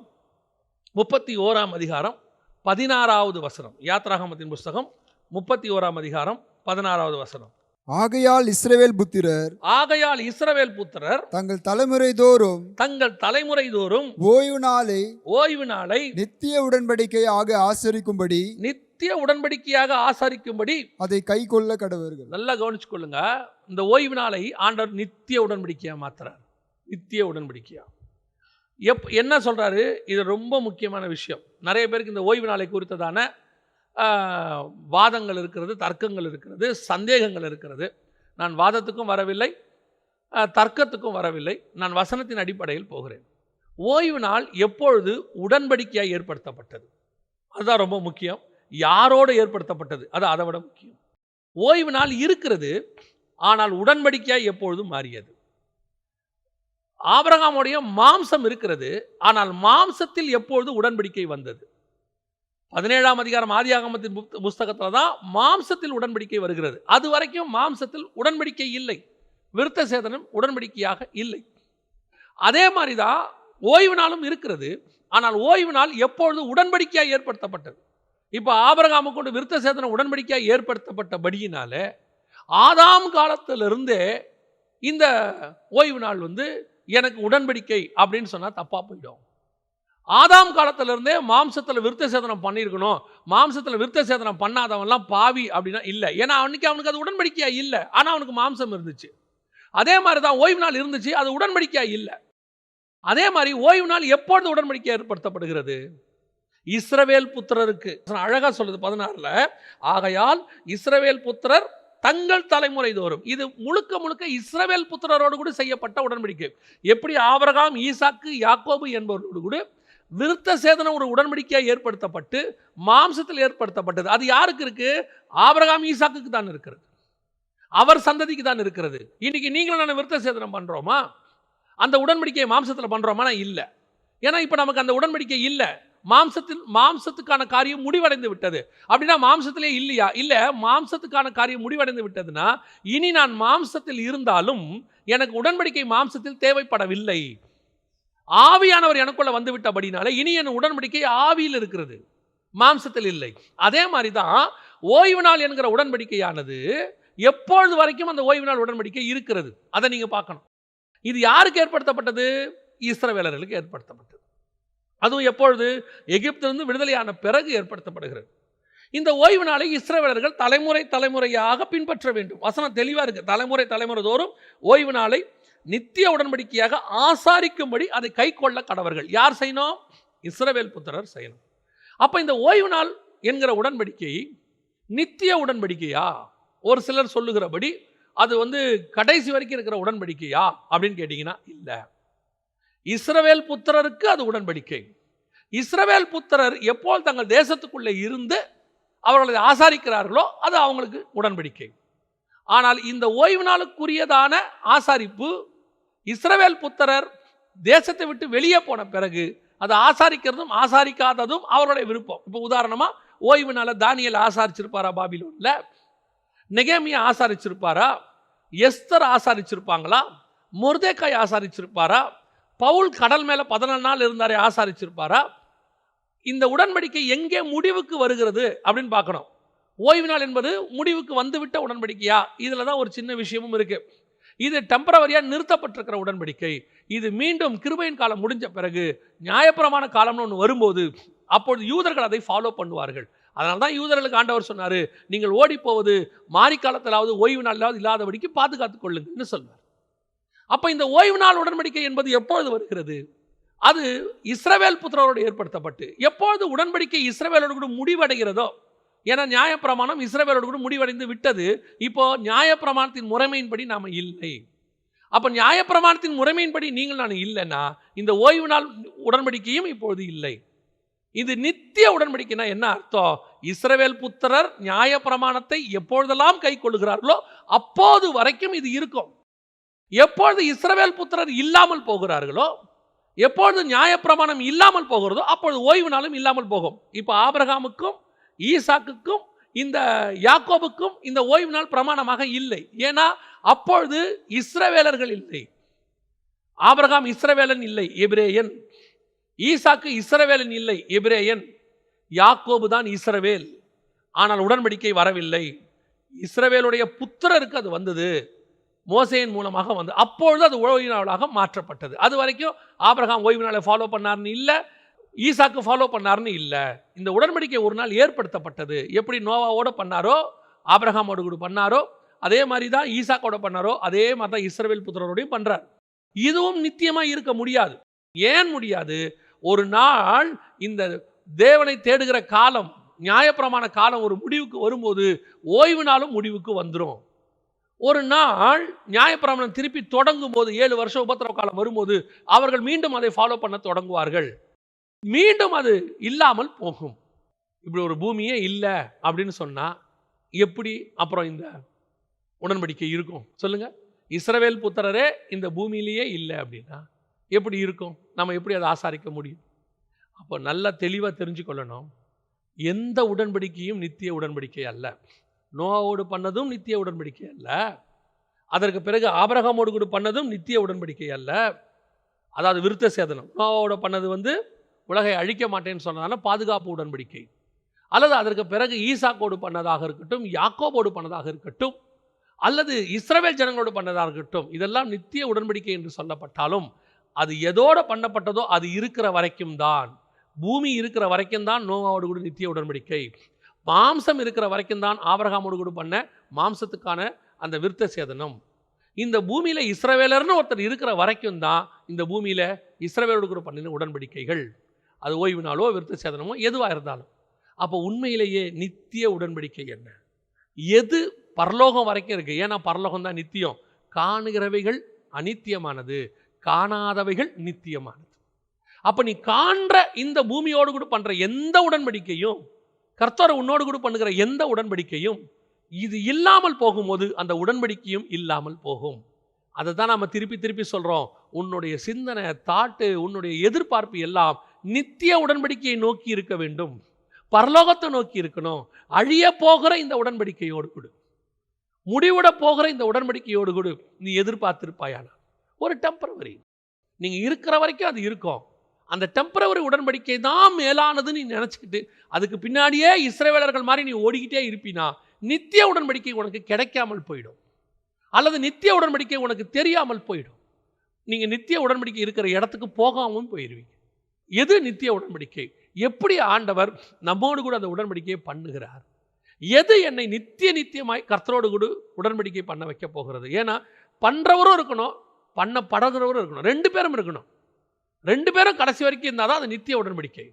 31ஆம் அதிகாரம் 16வது வசனம். யாத்ராகமத்தின் புஸ்தகம் 31ஆம் அதிகாரம் 16வது வசனம். ஆகையால் இஸ்ரவேல் புத்திரர் ஆகையால் இஸ்ரவேல் புத்திரர் தங்கள் தலைமுறை தோறும் தங்கள் தலைமுறை தோறும் ஓய்வு நாளை ஓய்வு நாளை நித்திய உடன்படிக்கையாக ஆசரிக்கும்படி நித்திய உடன்படிக்கையாக ஆசரிக்கும்படி அதை கை கொள்ள கடவர்கள். நல்லா கவனிச்சு கொள்ளுங்க. இந்த ஓய்வு நாளை ஆண்டவர் நித்திய உடன்படிக்கையா மாத்துறார். நித்திய உடன்படிக்கையா என்ன சொல்றாரு? இது ரொம்ப முக்கியமான விஷயம். நிறைய பேருக்கு இந்த ஓய்வு நாளை குறித்ததான வாதங்கள் இருக்கிறது, தர்க்கங்கள் இருக்கிறது, சந்தேகங்கள் இருக்கிறது. நான் வாதத்துக்கும் வரவில்லை, தர்க்கத்துக்கும் வரவில்லை. நான் வசனத்தின் அடிப்படையில் போகிறேன். ஓய்வு நாள் எப்பொழுது உடன்படிக்கையாக ஏற்படுத்தப்பட்டது? அதுதான் ரொம்ப முக்கியம். யாரோடு ஏற்படுத்தப்பட்டது? அது அதை விட முக்கியம். ஓய்வு நாள் இருக்கிறது, ஆனால் உடன்படிக்கையாக எப்பொழுது மாறியது? ஆபிரகாமுடைய மாம்சம் இருக்கிறது, ஆனால் மாம்சத்தில் எப்பொழுது உடன்படிக்கை வந்தது? 17ஆம் அதிகாரம் ஆதியாகமத்தின் புஸ்தகத்தில் தான் மாம்சத்தில் உடன்படிக்கை வருகிறது. அது வரைக்கும் மாம்சத்தில் உடன்படிக்கை இல்லை, விருத்த சேதனம் உடன்படிக்கையாக இல்லை. அதே மாதிரி தான் ஓய்வு நாளும் இருக்கிறது, ஆனால் ஓய்வு நாள் எப்பொழுது உடன்படிக்கையாக ஏற்படுத்தப்பட்டது? இப்போ ஆபிரகாமு கொண்டு விருத்த சேதனம் உடன்படிக்கையாக ஏற்படுத்தப்பட்டபடியினால ஆதாம் காலத்திலிருந்தே இந்த ஓய்வு நாள் எனக்கு உடன்படிக்கை அப்படின்னு சொன்னால் தப்பாக போயிடும். ஆதாம் காலத்திலிருந்தே மாம்சத்தில் விருத்த சேதனம் பண்ணியிருக்கணும், மாம்சத்தில் விருத்த சேதனம் பண்ணாதவன்லாம் பாவி அப்படின்னா இல்லை. ஏன்னா அவனுக்கு அது உடன்படிக்கையாக இல்லை, ஆனால் அவனுக்கு மாம்சம் இருந்துச்சு. அதே மாதிரி தான் ஓய்வு நாள் இருந்துச்சு, அது உடன்படிக்கையாக இல்லை. அதே மாதிரி ஓய்வு நாள் எப்பொழுது உடன்படிக்கை ஏற்படுத்தப்படுகிறது? இஸ்ரவேல் புத்திரருக்கு அழகாக சொல்லுது 16ல், ஆகையால் இஸ்ரவேல் புத்திரர் தங்கள் தலைமுறை தோறும். இது முழுக்க முழுக்க இஸ்ரவேல் புத்திரரோடு கூட செய்யப்பட்ட உடன்படிக்கை. எப்படி ஆபிரகாம், ஈசாக்கு, யாக்கோபு என்பவர்களோடு கூட விருத்த சேதனம் ஒரு உடன்படிக்கையாக ஏற்படுத்தப்பட்டு மாம்சத்தில் ஏற்படுத்தப்பட்டது. அது யாருக்கு இருக்கு? ஆபிரகாம், ஈசாக்குக்கு தான் இருக்கிறது, அவர் சந்ததிக்கு தான் இருக்கிறது. இன்னைக்கு நீங்களும் நான் விருத்த சேதனம் பண்றோமா? அந்த உடன்படிக்கையை மாம்சத்தில் பண்றோமா? இல்லை. ஏன்னா இப்போ நமக்கு அந்த உடன்படிக்கை இல்லை. மாம்சத்துக்கான காரியம் முடிவடைந்து விட்டது. அப்படின்னா மாம்சத்திலே இல்லையா? இல்லை, மாம்சத்துக்கான காரியம் முடிவடைந்து விட்டதுன்னா இனி நான் மாம்சத்தில் இருந்தாலும் எனக்கு உடன்படிக்கை மாம்சத்தில் தேவைப்படவில்லை. ஆவியானவர் எனக்குள்ள வந்து விட்டபடினால இனி என் உடன்படிக்கை ஆவியில் இருக்கிறது, மாம்சத்தில் இல்லை. அதே மாதிரி தான் ஓய்வு நாள் என்கிற உடன்படிக்கையானது எப்பொழுது வரைக்கும் அந்த ஓய்வு நாள் உடன்படிக்கை இருக்கிறது, அதை நீங்க பார்க்கணும். இது யாருக்கு ஏற்படுத்தப்பட்டது? இஸ்ரவேலர்களுக்கு ஏற்படுத்தப்பட்டது. அதுவும் எப்பொழுது? எகிப்திலிருந்து விடுதலையான பிறகு ஏற்படுத்தப்படுகிறது. இந்த ஓய்வு நாளை இஸ்ரவேலர்கள் தலைமுறை தலைமுறையாக பின்பற்ற வேண்டும். வசனம் தெளிவாக இருக்கு. தலைமுறை தலைமுறை தோறும் ஓய்வு நாளை நித்திய உடன்படிக்கையாக ஆசாரிக்கும்படி அதை கை கொள்ள கடவர்கள். யார் செய்யணும்? இஸ்ரவேல் புத்திரர் செய்யணும். அப்ப இந்த ஓய்வு நாள் என்கிற உடன்படிக்கை நித்திய உடன்படிக்கையா? ஒரு சிலர் சொல்லுகிறபடி அது கடைசி வரைக்கும் இருக்கிற உடன்படிக்கையா அப்படின்னு கேட்டீங்கன்னா இல்லை. இஸ்ரவேல் புத்திரருக்கு அது உடன்படிக்கை. இஸ்ரவேல் புத்திரர் எப்போது தங்கள் தேசத்துக்குள்ளே இருந்து அவர்களை ஆசாரிக்கிறார்களோ அது அவங்களுக்கு உடன்படிக்கை. ஆனால் இந்த ஓய்வு நாளுக்குரியதான ஆசாரிப்பு இஸ்ரவேல் புத்திரர் தேசத்தை விட்டு வெளியே போன பிறகு அது ஆசாரிக்கிறதும் ஆசாரிக்காததும் அவருடைய விருப்பம். இப்போ உதாரணமா ஓய்வு நாள தானியேல் ஆசாரிச்சிருப்பாரா? பாபிலோன்ல நெகேமியா ஆசாரிச்சிருப்பாரா? எஸ்தர் ஆசாரிச்சிருப்பாங்களா? மொர்தெக்காய் ஆசாரிச்சிருப்பாரா? பவுல் கடல் மேல 14 நாள் இருந்தாரே, ஆசாரிச்சிருப்பாரா? இந்த உடன்படிக்கை எங்கே முடிவுக்கு வருகிறது அப்படின்னு பார்க்கணும். ஓய்வு நாள் என்பது முடிவுக்கு வந்துவிட்ட உடன்படிக்கையா? இதுல தான் ஒரு சின்ன விஷயமும் இருக்கு. இது டெம்பரவரியா நிறுத்தப்பட்டிருக்கிற உடன்படிக்கை. இது மீண்டும் கிருபையின் காலம் முடிஞ்ச பிறகு நியாயப்பிரமாண காலம்னு ஒன்று வரும்போது அப்பொழுது யூதர்கள் அதை ஃபாலோ பண்ணுவார்கள். அதனால தான் யூதர்களுக்கு ஆண்டவர் சொன்னாரு, நீங்கள் ஓடி போவது மாரிக்காலத்திலாவது ஓய்வு நாளாவது இல்லாதபடிக்கு பாதுகாத்துக் கொள்ளுங்கன்னு சொல்வார். அப்ப இந்த ஓய்வு நாள் உடன்படிக்கை என்பது எப்பொழுது வருகிறது? அது இஸ்ரவேல் புத்திரரோடு ஏற்படுத்தப்பட்டு எப்பொழுது உடன்படிக்கை இஸ்ரவேலோடு கூட முடிவடைகிறதோ, ஏன்னா நியாயப்பிரமாணம் இஸ்ரவேலோடு கூட முடிவடைந்து விட்டது. இப்போ நியாயப்பிரமாணத்தின் முறைமையின்படி நாம இல்லை. அப்ப நியாயப்பிரமாணத்தின் முறைமையின்படி நீங்கள் நான் இல்லைன்னா இந்த ஓய்வு நாள் உடன்படிக்கையும் இப்பொழுது இல்லை. இது நித்திய உடன்படிக்கைனா என்ன அர்த்தம்? இஸ்ரவேல் புத்திரர் நியாயப்பிரமாணத்தை எப்பொழுதெல்லாம் கை கொள்ளுகிறார்களோ அப்போது வரைக்கும் இது இருக்கும். எப்பொழுது இஸ்ரவேல் புத்திரர் இல்லாமல் போகிறார்களோ, எப்பொழுது நியாயப்பிரமாணம் இல்லாமல் போகிறதோ அப்பொழுது ஓய்வு நாளும் இல்லாமல் போகும். இப்போ ஆபிரகாமுக்கும் ஈசாக்குக்கும் இந்த யாக்கோபுக்கும் இந்த ஓய்வு நாள் பிரமாணமாக இல்லை. ஏன்னா அப்பொழுது இஸ்ரவேலர்கள் இல்லை. ஆபிரகாம் இஸ்ரவேலன் இல்லை, எபிரேயன். ஈசாக்கு இஸ்ரவேலன் இல்லை, எபிரேயன். யாக்கோபு தான் இஸ்ரவேல். ஆனால் உடன்படிக்கை வரவில்லை. இஸ்ரவேலுடைய புத்திரருக்கு அது வந்தது, மோசேயின் மூலமாக வந்து அப்பொழுது அது ஓய்வு நாளாக மாற்றப்பட்டது. அது வரைக்கும் ஆபிரகாம் ஓய்வு நாளை ஃபாலோ பண்ணார்னு இல்லை, ஈசாக்கு ஃபாலோ பண்ணார்னு இல்லை. இந்த உடன்படிக்கை ஒரு நாள் ஏற்படுத்தப்பட்டது. எப்படி நோவாவோட பண்ணாரோ, ஆபிரகாமோடு கூட பண்ணாரோ, அதே மாதிரி தான் ஈசாக்கோட பண்ணாரோ, அதே மாதிரி தான் இஸ்ரவேல் புத்திரரோடையும் பண்றார். இதுவும் நித்தியமா இருக்க முடியாது. ஏன் முடியாது? ஒரு நாள் இந்த தேவனை தேடுகிற காலம், நியாயப்பிரமாண காலம் ஒரு முடிவுக்கு வரும்போது ஓய்வு நாளும் முடிவுக்கு வந்துடும். ஒரு நாள் நியாயப்பிரமாணம் திருப்பி தொடங்கும் போது 7 வருஷம் உபத்திரவ காலம் வரும்போது அவர்கள் மீண்டும் அதை ஃபாலோ பண்ண தொடங்குவார்கள். மீண்டும் அது இல்லாமல் போகும். இப்படி ஒரு பூமியே இல்லை அப்படின்னு சொன்னா எப்படி அப்புறம் இந்த உடன்படிக்கை இருக்கும் சொல்லுங்க? இஸ்ரவேல் புத்திரரே இந்த பூமியிலேயே இல்லை அப்படின்னா எப்படி இருக்கும்? நம்ம எப்படி அதை ஆசாரிக்க முடியும்? அப்போ நல்லா தெளிவாக தெரிஞ்சுக்கொள்ளணும், எந்த உடன்படிக்கையும் நித்திய உடன்படிக்கை அல்ல. நோவாவோடு பண்ணதும் நித்திய உடன்படிக்கை அல்ல. அதற்கு பிறகு ஆபிரகாமோடு கூட பண்ணதும் நித்திய உடன்படிக்கை அல்ல. அதாவது விருத்த சேதனம். நோவாவோட பண்ணது வந்து உலகை அழிக்க மாட்டேன்னு சொன்னதான பாதுகாப்பு உடன்படிக்கை. அல்லது அதற்கு பிறகு ஈசாக்கோடு பண்ணதாக இருக்கட்டும், யாக்கோபோடு பண்ணதாக இருக்கட்டும், அல்லது இஸ்ரவேல் ஜனங்களோடு பண்ணதாக இருக்கட்டும், இதெல்லாம் நித்திய உடன்படிக்கை என்று சொல்லப்பட்டாலும் அது எதோடு பண்ணப்பட்டதோ அது இருக்கிற வரைக்கும் தான், பூமி இருக்கிற வரைக்கும் தான் நோவாவோடு கூட நித்திய உடன்படிக்கை. மாம்சம் இருக்கிற வரைக்கும் தான் ஆபிரகாமோடு கூட பண்ண மாம்சத்துக்கான அந்த விருத்த சேதனம். இந்த பூமியில் இஸ்ரவேலர்னு ஒருத்தர் இருக்கிற வரைக்கும் தான் இந்த பூமியில் இஸ்ரவேலோடு கூட பண்ணின உடன்படிக்கைகள். அது ஓய்வு நாளோ விருத்த சேதனமோ எதுவாக இருந்தாலும். அப்போ உண்மையிலேயே நித்திய உடன்படிக்கை என்ன? எது பரலோகம் வரைக்கும் இருக்குது? ஏன்னா பரலோகம் தான் நித்தியம். காணுகிறவைகள் அநித்தியமானது, காணாதவைகள் நித்தியமானது. அப்போ நீ காண்ற இந்த பூமியோடு கூட பண்ணுற எந்த உடன்படிக்கையும், கர்த்தர் உன்னோடு கூட பண்ணுகிற எந்த உடன்படிக்கையும், இது இல்லாமல் போகும்போது அந்த உடன்படிக்கையும் இல்லாமல் போகும். அதை தான் நம்ம திருப்பி திருப்பி சொல்கிறோம். உன்னுடைய சிந்தனை, தாட்டு, உன்னுடைய எதிர்பார்ப்பு எல்லாம் நித்திய உடன்படிக்கையை நோக்கி இருக்க வேண்டும், பரலோகத்தை நோக்கி இருக்கணும். அழிய போகிற இந்த உடன்படிக்கையோடு கூட, முடிவிட போகிற இந்த உடன்படிக்கையோடு கூட நீ எதிர்பார்த்திருப்பாயானா ஒரு டெம்பரவரி, நீங்கள் இருக்கிற வரைக்கும் அது இருக்கும். அந்த டெம்பரவரி உடன்படிக்கை தான் மேலானது நீ நினச்சிக்கிட்டு அதுக்கு பின்னாடியே இஸ்ரவேலர்கள் மாதிரி நீ ஓடிக்கிட்டே இருப்பினா நித்திய உடன்படிக்கை உனக்கு கிடைக்காமல் போயிடும், அல்லது நித்திய உடன்படிக்கை உனக்கு தெரியாமல் போயிடும். நீங்கள் நித்திய உடன்படிக்கை இருக்கிற இடத்துக்கு போகாமல் போயிடுவீங்க. எது நித்திய உடன்படிக்கை? எப்படி ஆண்டவர் நம்மோடு கூட அந்த உடன்படிக்கையை பண்ணுகிறார்? எது என்னை நித்தியமாய் கர்த்தரோடு கூட உடன்படிக்கை பண்ண வைக்க போகிறது? ஏன்னா பண்ணுறவரும் இருக்கணும், பண்ணப்படுகிறவரும் இருக்கணும், 2 பேரும் இருக்கணும். 2 பேரும் கடைசி வரைக்கும் இருந்தால் தான் அது நித்திய உடன்படிக்கை.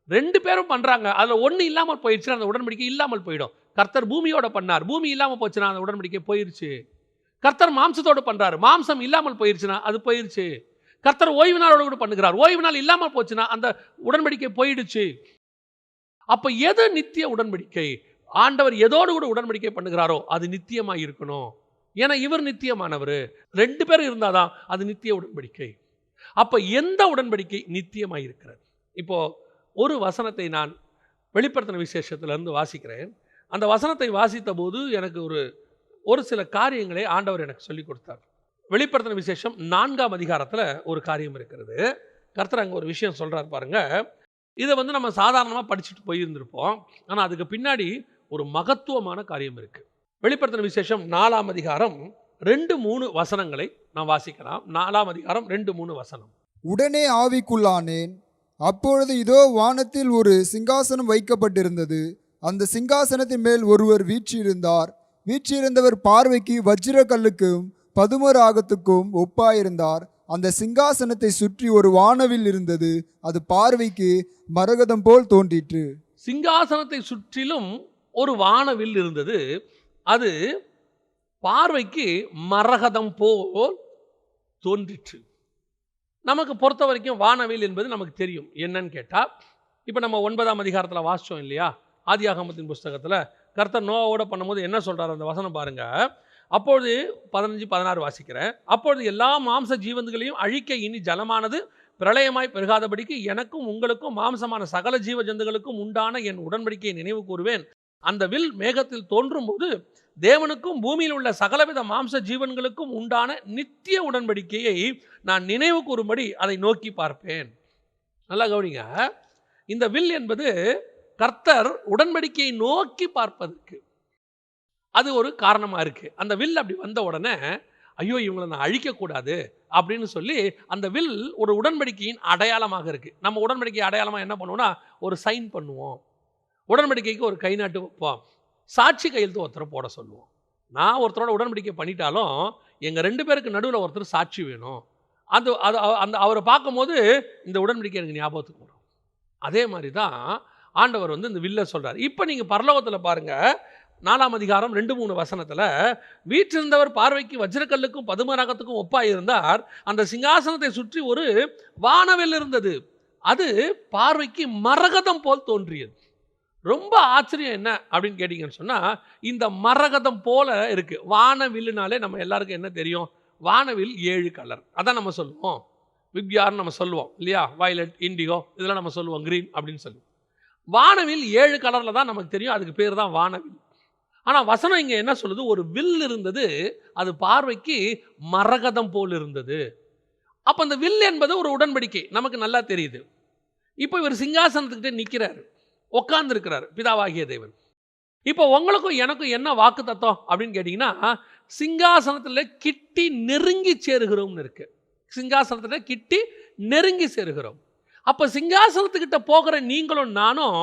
2 பேரும் பண்ணுறாங்க, அதில் ஒன்று இல்லாமல் போயிடுச்சுன்னா அந்த உடன்படிக்கை இல்லாமல் போயிடும். கர்த்தர் பூமியோட பண்ணார், பூமி இல்லாமல் போச்சுன்னா அந்த உடன்படிக்கை போயிடுச்சு. கர்த்தர் மாம்சத்தோடு பண்ணுறாரு, மாம்சம் இல்லாமல் போயிடுச்சுன்னா அது போயிடுச்சு. கர்த்தர் ஓய்வு நாளோடு கூட பண்ணுகிறார், ஓய்வு நாள் இல்லாமல் போச்சுன்னா அந்த உடன்படிக்கை போயிடுச்சு. அப்போ எது நித்திய உடன்படிக்கை? ஆண்டவர் எதோடு கூட உடன்படிக்கை பண்ணுகிறாரோ அது நித்தியமாக இருக்கணும். ஏன்னா இவர் நித்தியமானவர். 2 பேர் இருந்தால் தான் அது நித்திய உடன்படிக்கை. அப்போ எந்த உடன்படிக்கை நித்தியமாக இருக்கிறது? இப்போது ஒரு வசனத்தை நான் வெளிப்படுத்தின விசேஷத்திலிருந்து வாசிக்கிறேன். அந்த வசனத்தை வாசித்த போது எனக்கு ஒரு சில காரியங்களை ஆண்டவர் எனக்கு சொல்லிக் கொடுத்தார். வெளிப்படுத்தின விசேஷம் 4ஆம் அதிகாரத்தில் ஒரு காரியம் இருக்கிறது. கர்த்தர் அங்கே ஒரு விஷயம் சொல்கிறார் பாருங்க. இதை நம்ம சாதாரணமாக படிச்சுட்டு போயிருந்திருப்போம், ஆனால் அதுக்கு பின்னாடி ஒரு மகத்துவமான காரியம் இருக்குது. வெளிப்படுத்தின விசேஷம் 4ஆம் அதிகாரம் 2-3 வசனங்களை நான் வாசிக்கலாம். 4ஆம் அதிகாரம் 2-3 வசனம். உடனே ஆவிக்குள்ளானேன், அப்பொழுது இதோ வானத்தில் ஒரு சிங்காசனம் வைக்கப்பட்டிருந்தது. அந்த சிங்காசனத்தின் மேல் ஒருவர் வீற்றிருந்தார். வீற்றிருந்தவர் பார்வைக்கு வஜ்ர கல்லுக்கும் பதுமராகத்துக்கும் ஒப்பாயிருந்தார். அந்த சிங்காசனத்தை சுற்றி ஒரு வானவில் இருந்தது. அது பார்வைக்கு மரகதம் போல் தோன்றிற்று. சிங்காசனத்தை சுற்றிலும் ஒரு வானவில் இருந்தது. அது பார்வைக்கு மரகதம் போல் தோன்றிற்று. நமக்கு பொறுத்த வரைக்கும் வானவில் என்பது நமக்கு தெரியும். என்னன்னு கேட்டால், இப்போ நம்ம 9ஆம் அதிகாரத்தில் வாசித்தோம் இல்லையா? ஆதியாகமத்தின் புஸ்தகத்தில் கர்த்தர் நோவாவோட பண்ணும்போது என்ன சொல்கிறார் அந்த வசனம் பாருங்க. அப்பொழுது 15-16 வாசிக்கிறேன். அப்பொழுது எல்லா மாம்ச ஜீவன்களையும் அழிக்க இனி ஜலமானது பிரளயமாய் பெருகாதபடிக்கு எனக்கும் உங்களுக்கும் மாம்சமான சகல ஜீவ ஜந்துகளுக்கும் உண்டான என் உடன்படிக்கையை நினைவு கூறுவேன். அந்த வில் மேகத்தில் தோன்றும் போது தேவனுக்கும் பூமியில் உள்ள சகலவித மாம்ச ஜீவன்களுக்கும் உண்டான நித்திய உடன்படிக்கையை நான் நினைவு கூறும்படி அதை நோக்கி பார்ப்பேன். நல்லா கவனிங்க. இந்த வில் என்பது கர்த்தர் உடன்படிக்கையை நோக்கி பார்ப்பதற்கு. அது ஒரு காரணமாக இருக்குது. அந்த வில் அப்படி வந்த உடனே ஐயோ இவங்களை நான் அழிக்கக்கூடாது அப்படின்னு சொல்லி அந்த வில் ஒரு உடன்படிக்கையின் அடையாளமாக இருக்குது. நம்ம உடன்படிக்கை அடையாளமாக என்ன பண்ணுவோம்னா ஒரு சைன் பண்ணுவோம், உடன்படிக்கைக்கு ஒரு கை நாட்டு வைப்போம், சாட்சி கையெழுத்து ஒருத்தரை போட சொல்லுவோம். நான் ஒருத்தரோட உடன்படிக்கை பண்ணிட்டாலும் எங்கள் 2 பேருக்கு நடுவில் ஒருத்தர் சாட்சி வேணும். அது அது அந்த அவரை பார்க்கும்போது இந்த உடன்படிக்கை எனக்கு ஞாபகத்துக்கு வரும். அதே மாதிரி தான் ஆண்டவர் இந்த வில்லை சொல்கிறார். இப்போ நீங்கள் பரலோகத்தில் பாருங்கள், 4ஆம் அதிகாரம் 2-3 வசனத்தில் வீற்றிருந்தவர் பார்வைக்கு வஜ்ரக்கல்லுக்கும் பதுமராகத்துக்கும் ஒப்பாய் இருந்தார். அந்த சிங்காசனத்தை சுற்றி ஒரு வானவில் இருந்தது, அது பார்வைக்கு மரகதம் போல் தோன்றியது. ரொம்ப ஆச்சரியம் என்ன அப்படின்னு கேட்டிங்கன்னு சொன்னால், இந்த மரகதம் போல இருக்குது. வானவில்லுனாலே நம்ம எல்லாருக்கும் என்ன தெரியும்? வானவில் 7 கலர், அதான் நம்ம சொல்லுவோம். விப்யார்னு நம்ம சொல்லுவோம் இல்லையா? வயலட், இண்டிகோ, இதெல்லாம் நம்ம சொல்லுவோம், க்ரீன் அப்படின்னு சொல்லி. வானவில் 7 கலரில் தான் நமக்கு தெரியும், அதுக்கு பேர் தான் வானவில். ஆனால் வசனம் இங்கே என்ன சொல்லுது? ஒரு வில் இருந்தது, அது பார்வைக்கு மரகதம் போல் இருந்தது. அப்போ அந்த வில் என்பது ஒரு உடன்படிக்கை, நமக்கு நல்லா தெரியுது. இப்போ இவர் சிங்காசனத்துக்கிட்டே நிற்கிறார், உட்கார்ந்துருக்கிறார் பிதாவாகிய தேவன். இப்போ உங்களுக்கும் எனக்கும் என்ன வாக்கு தத்துவம் அப்படின்னு கேட்டிங்கன்னா, சிங்காசனத்தில் கிட்டி நெருங்கி சேருகிறோம்னு இருக்கு. சிங்காசனத்தில் கிட்டி நெருங்கி சேருகிறோம். அப்போ சிங்காசனத்துக்கிட்ட போகிற நீங்களும் நானும்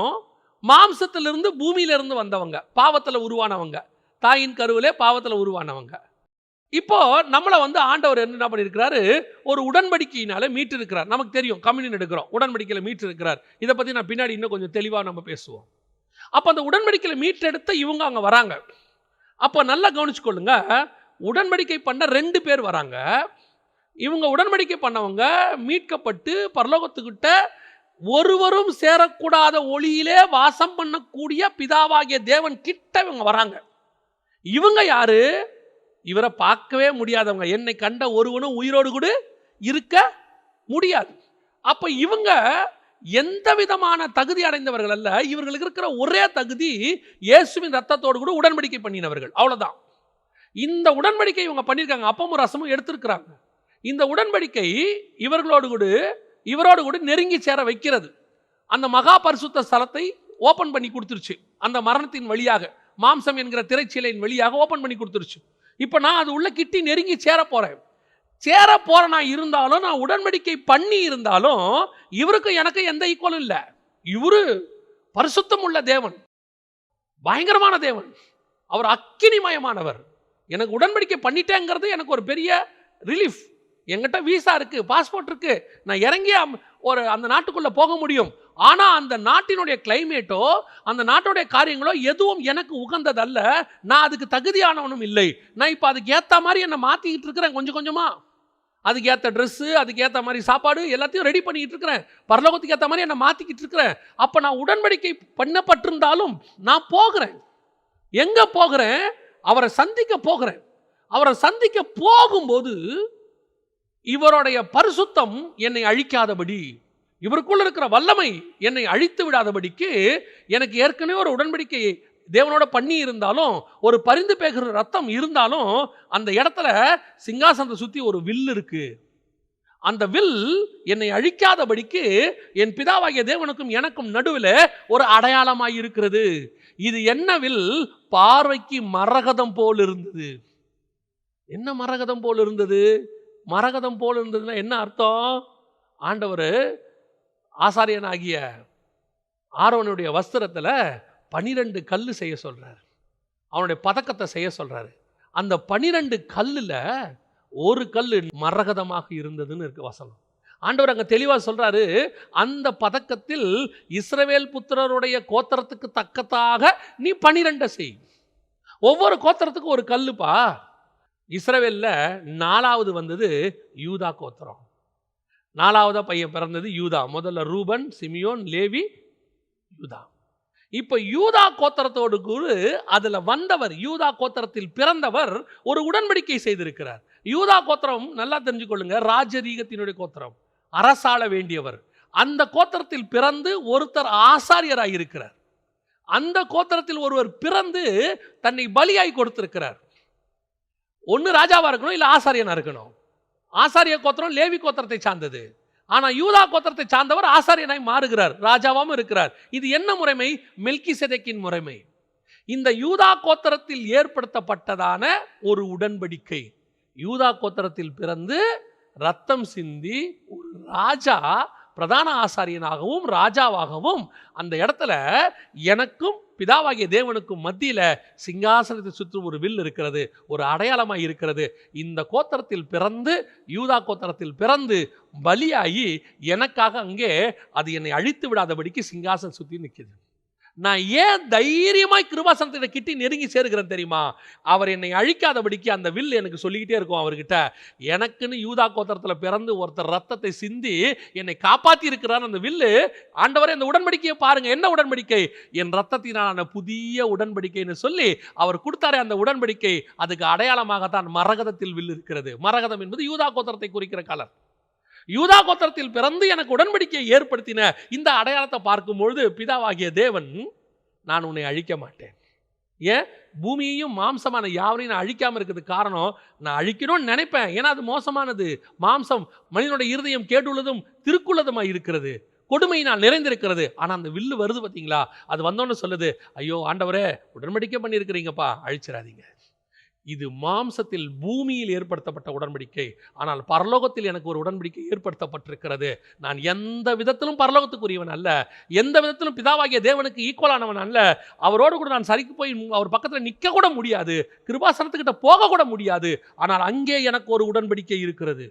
மாம்சத்திலிருந்து பூமியிலிருந்து வந்தவங்க, பாவத்தில் உருவானவங்க, தாயின் கருவிலே பாவத்தில் உருவானவங்க. இப்போ நம்மளை ஆண்டவர் என்ன பண்ணியிருக்கிறாரு? ஒரு உடன்படிக்கையினால மீட்டு இருக்கிறார். நமக்கு தெரியும், கம்யூனியன் எடுக்கிறோம், உடன்படிக்கையில் மீட்டு இருக்கிறார். இதை பற்றி நான் பின்னாடி இன்னும் கொஞ்சம் தெளிவாக நம்ம பேசுவோம். அப்போ அந்த உடன்படிக்கையில் மீட்டெடுத்த இவங்க அங்கே வராங்க. அப்போ நல்லா கவனிச்சுக்கொள்ளுங்க, உடன்படிக்கை பண்ண 2 பேர் வராங்க. இவங்க உடன்படிக்கை பண்ணவங்க மீட்கப்பட்டு பரலோகத்துக்கிட்ட ஒருவரும் சேரக்கூடாத ஒளியிலே வாசம் பண்ணக்கூடிய பிதாவாகிய தேவன் கிட்ட இவங்க வராங்க. இவங்க யாரு? இவரை பார்க்கவே முடியாதவங்க, என்னை கண்ட ஒருவனும் உயிரோடு கூட இருக்க முடியாது. அப்ப இவங்க எந்த விதமான தகுதி அடைந்தவர்கள் அல்ல. இவர்களுக்கு இருக்கிற ஒரே தகுதி இயேசுவின் ரத்தத்தோடு கூட உடன்படிக்கை பண்ணினவர்கள், அவ்வளவுதான். இந்த உடன்படிக்கை இவங்க பண்ணியிருக்காங்க, அப்பமும் ரசமும் எடுத்திருக்கிறாங்க. இந்த உடன்படிக்கை இவரோடு கூட நெருங்கி சேர வைக்கிறது. அந்த மகா பரிசுத்த ஸ்தலத்தை ஓபன் பண்ணி கொடுத்துருச்சு. அந்த மரணத்தின் வழியாக, மாம்சம் என்கிற திரைச்சீலையின் வழியாக ஓபன் பண்ணி கொடுத்துருச்சு. இப்போ நான் அது உள்ள கிட்டி நெருங்கி சேர போறேன். நான் இருந்தாலும், நான் உடன்படிக்கை பண்ணி இருந்தாலும், இவருக்கு எனக்கு எந்த ஈக்குவலும் இல்லை. இவரு பரிசுத்தம் உள்ள தேவன், பயங்கரமான தேவன், அவர் அக்கினிமயமானவர். எனக்கு உடன்படிக்கை பண்ணிட்டேங்கிறது எனக்கு ஒரு பெரிய ரிலீஃப். என்கிட்ட வீசா இருக்கு, பாஸ்போர்ட் இருக்கு, நான் இறங்கி அந்த நாட்டுக்குள்ள போக முடியும். ஆனா அந்த நாட்டினுடைய கிளைமேட்டோ, அந்த நாட்டுடைய காரியங்களோ எதுவும் எனக்கு உகந்ததல்ல. நான் அதுக்கு தகுதியானவனும் இல்லை. நான் இப்போ அதுக்கு ஏற்ற மாதிரி என்னை மாற்றிக்கிட்டு இருக்கிறேன். கொஞ்சம் கொஞ்சமா அதுக்கு ஏற்ற ட்ரெஸ்ஸு, அதுக்கு ஏற்ற மாதிரி சாப்பாடு எல்லாத்தையும் ரெடி பண்ணிக்கிட்டு இருக்கிறேன். பரலோகத்துக்கு ஏற்ற மாதிரி என்னை மாற்றிக்கிட்டு இருக்கிறேன். அப்போ நான் உடன்படிக்கை பண்ணப்பட்டிருந்தாலும் நான் போகிறேன். எங்கே போகிறேன்? அவரை சந்திக்க போகிறேன். அவரை சந்திக்க போகும்போது இவருடைய பரிசுத்தம் என்னை அழிக்காதபடி, இவருக்குள்ள இருக்கிற வல்லமை என்னை அழித்து விடாதபடிக்கு, எனக்கு ஏற்கனவே ஒரு உடன்படிக்கையை தேவனோட பண்ணி இருந்தாலும், ஒரு பரிந்து பேசுகிற ரத்தம் இருந்தாலும், அந்த இடத்துல சிங்காசனத்தை சுற்றி ஒரு வில் இருக்கு. அந்த வில் என்னை அழிக்காதபடிக்கு என் பிதாவாகிய தேவனுக்கும் எனக்கும் நடுவில் ஒரு அடையாளமாய் இருக்கிறது. இது என்ன வில்? பார்வைக்கு மரகதம் போல் இருந்தது. என்ன மரகதம் போல் இருந்தது? மரகதம் போல் இருந்ததுன்னா என்ன அர்த்தம்? ஆண்டவர் ஆசாரியனாகிய ஆரோனுடைய வஸ்திரத்தில் 12 கல் செய்ய சொல்றாரு. அவனுடைய பதக்கத்தை செய்ய சொல்றாரு. அந்த 12 கல்லில் ஒரு கல் மரகதமாக இருந்ததுன்னு இருக்கு வசனம். ஆண்டவர் அங்கே தெளிவாக சொல்றாரு, அந்த பதக்கத்தில் இஸ்ரவேல் புத்திரருடைய கோத்திரத்துக்கு தக்கதாக நீ 12 செய். ஒவ்வொரு கோத்திரத்துக்கும் ஒரு கல்லுப்பா. இஸ்ரவேல்ல 4வது வந்தது யூதா கோத்திரம். 4வது பையன் பிறந்தது யூதா. முதல்ல ரூபன், சிமியோன், லேவி, யூதா. இப்போ யூதா கோத்திரத்தோடு கூட அதில் வந்தவர், யூதா கோத்திரத்தில் பிறந்தவர் ஒரு உடன்படிக்கை செய்திருக்கிறார். யூதா கோத்திரம் நல்லா தெரிஞ்சுக்கொள்ளுங்க, ராஜரீகத்தினுடைய கோத்திரம், அரசாள வேண்டியவர். அந்த கோத்திரத்தில் பிறந்து ஒருத்தர் ஆசாரியராக இருக்கிறார். அந்த கோத்திரத்தில் ஒருவர் பிறந்து தன்னை பலியாய் கொடுத்திருக்கிறார். ஒன்று ராஜாவா இருக்கணும், இல்லை ஆசாரியனா இருக்கணும். ஆசாரிய கோத்திரம் லேவி கோத்திரத்தை சார்ந்தது. ஆனால் யூதா கோத்திரத்தை சார்ந்தவர் ஆசாரியனாய் மாறுகிறார், ராஜாவாகவும் இருக்கிறார். இது என்ன முறைமை? மெல்கிசேதேக்கின் முறைமை. இந்த யூதா கோத்திரத்தில் ஏற்படுத்தப்பட்டதான ஒரு உடன்படிக்கை. யூதா கோத்திரத்தில் பிறந்து ரத்தம் சிந்தி ஒரு ராஜா, பிரதான ஆசாரியனாகவும் ராஜாவாகவும் அந்த இடத்துல எனக்கும் பிதாவாகிய தேவனுக்கும் மத்தியில சிங்காசனத்தை சுற்றும் ஒரு வில் இருக்கிறது, ஒரு அடையாளமாய் இருக்கிறது. இந்த கோத்திரத்தில் பிறந்து, யூதா கோத்திரத்தில் பிறந்து பலியாகி எனக்காக அங்கே அது என்னை அழித்து விடாதபடிக்கு சிங்காசனம் சுற்றி நிற்குது. நான் ஏன் தைரியமாய் கிருபாசனத்தை கிட்டி நெருங்கி சேருகிறேன் தெரியுமா? அவர் என்னை அழிக்காதபடிக்கு அந்த வில் எனக்கு சொல்லிக்கிட்டே இருக்கும் அவர்கிட்ட, எனக்குன்னு யூதா கோத்திரத்தில் பிறந்து ஒருத்தர் ரத்தத்தை சிந்தி என்னை காப்பாற்றி இருக்கிறார். அந்த வில்லு, ஆண்டவரே அந்த உடன்படிக்கையை பாருங்க, என்ன உடன்படிக்கை? என் ரத்தத்தினான புதிய உடன்படிக்கைன்னு சொல்லி அவர் கொடுத்தாரே அந்த உடன்படிக்கை, அதுக்கு அடையாளமாகத்தான் மரகதத்தில் வில் இருக்கிறது. மரகதம் என்பது யூதா கோத்திரத்தை குறிக்கிற கலர். யூதா கோத்திரத்தில் பிறந்து எனக்கு உடன்படிக்கையை ஏற்படுத்தின இந்த அடையாளத்தை பார்க்கும்பொழுது பிதாவாகிய தேவன், நான் உன்னை அழிக்க மாட்டேன். ஏன்? பூமியையும் மாம்சமான யாவரையும் நான் அழிக்காமல் இருக்கிறது காரணம், நான் அழிக்கணும்னு நினைப்பேன். ஏன்னா அது மோசமானது. மாம்சம் மனிதனுடைய இருதயம் கேட்டுள்ளதும் திருக்குள்ளதுமாய் இருக்கிறது, கொடுமையினால் நிறைந்திருக்கிறது. ஆனால் அந்த வில்லு வருது பார்த்தீங்களா, அது வந்தோன்னு சொல்லுது, ஐயோ ஆண்டவரே உடன்படிக்கை பண்ணியிருக்கிறீங்கப்பா, அழிச்சிடாதீங்க. இது மாம்சத்தில் பூமியில் ஏற்படுத்தப்பட்ட உடன்படிக்கை. ஆனால் பரலோகத்தில் எனக்கு ஒரு உடன்படிக்கை ஏற்படுத்தப்பட்டிருக்கிறது. நான் எந்த விதத்திலும் பரலோகத்துக்குரியவன் அல்ல, எந்த விதத்திலும் பிதாவாகிய தேவனுக்கு ஈக்குவலானவன் அல்ல. அவரோடு கூட நான் சரிக்கு போய் அவர் பக்கத்தில் நிற்க கூட முடியாது, கிருபாசனத்துக்கிட்ட போக கூட முடியாது. ஆனால் அங்கே எனக்கு ஒரு உடன்படிக்கை இருக்கிறது,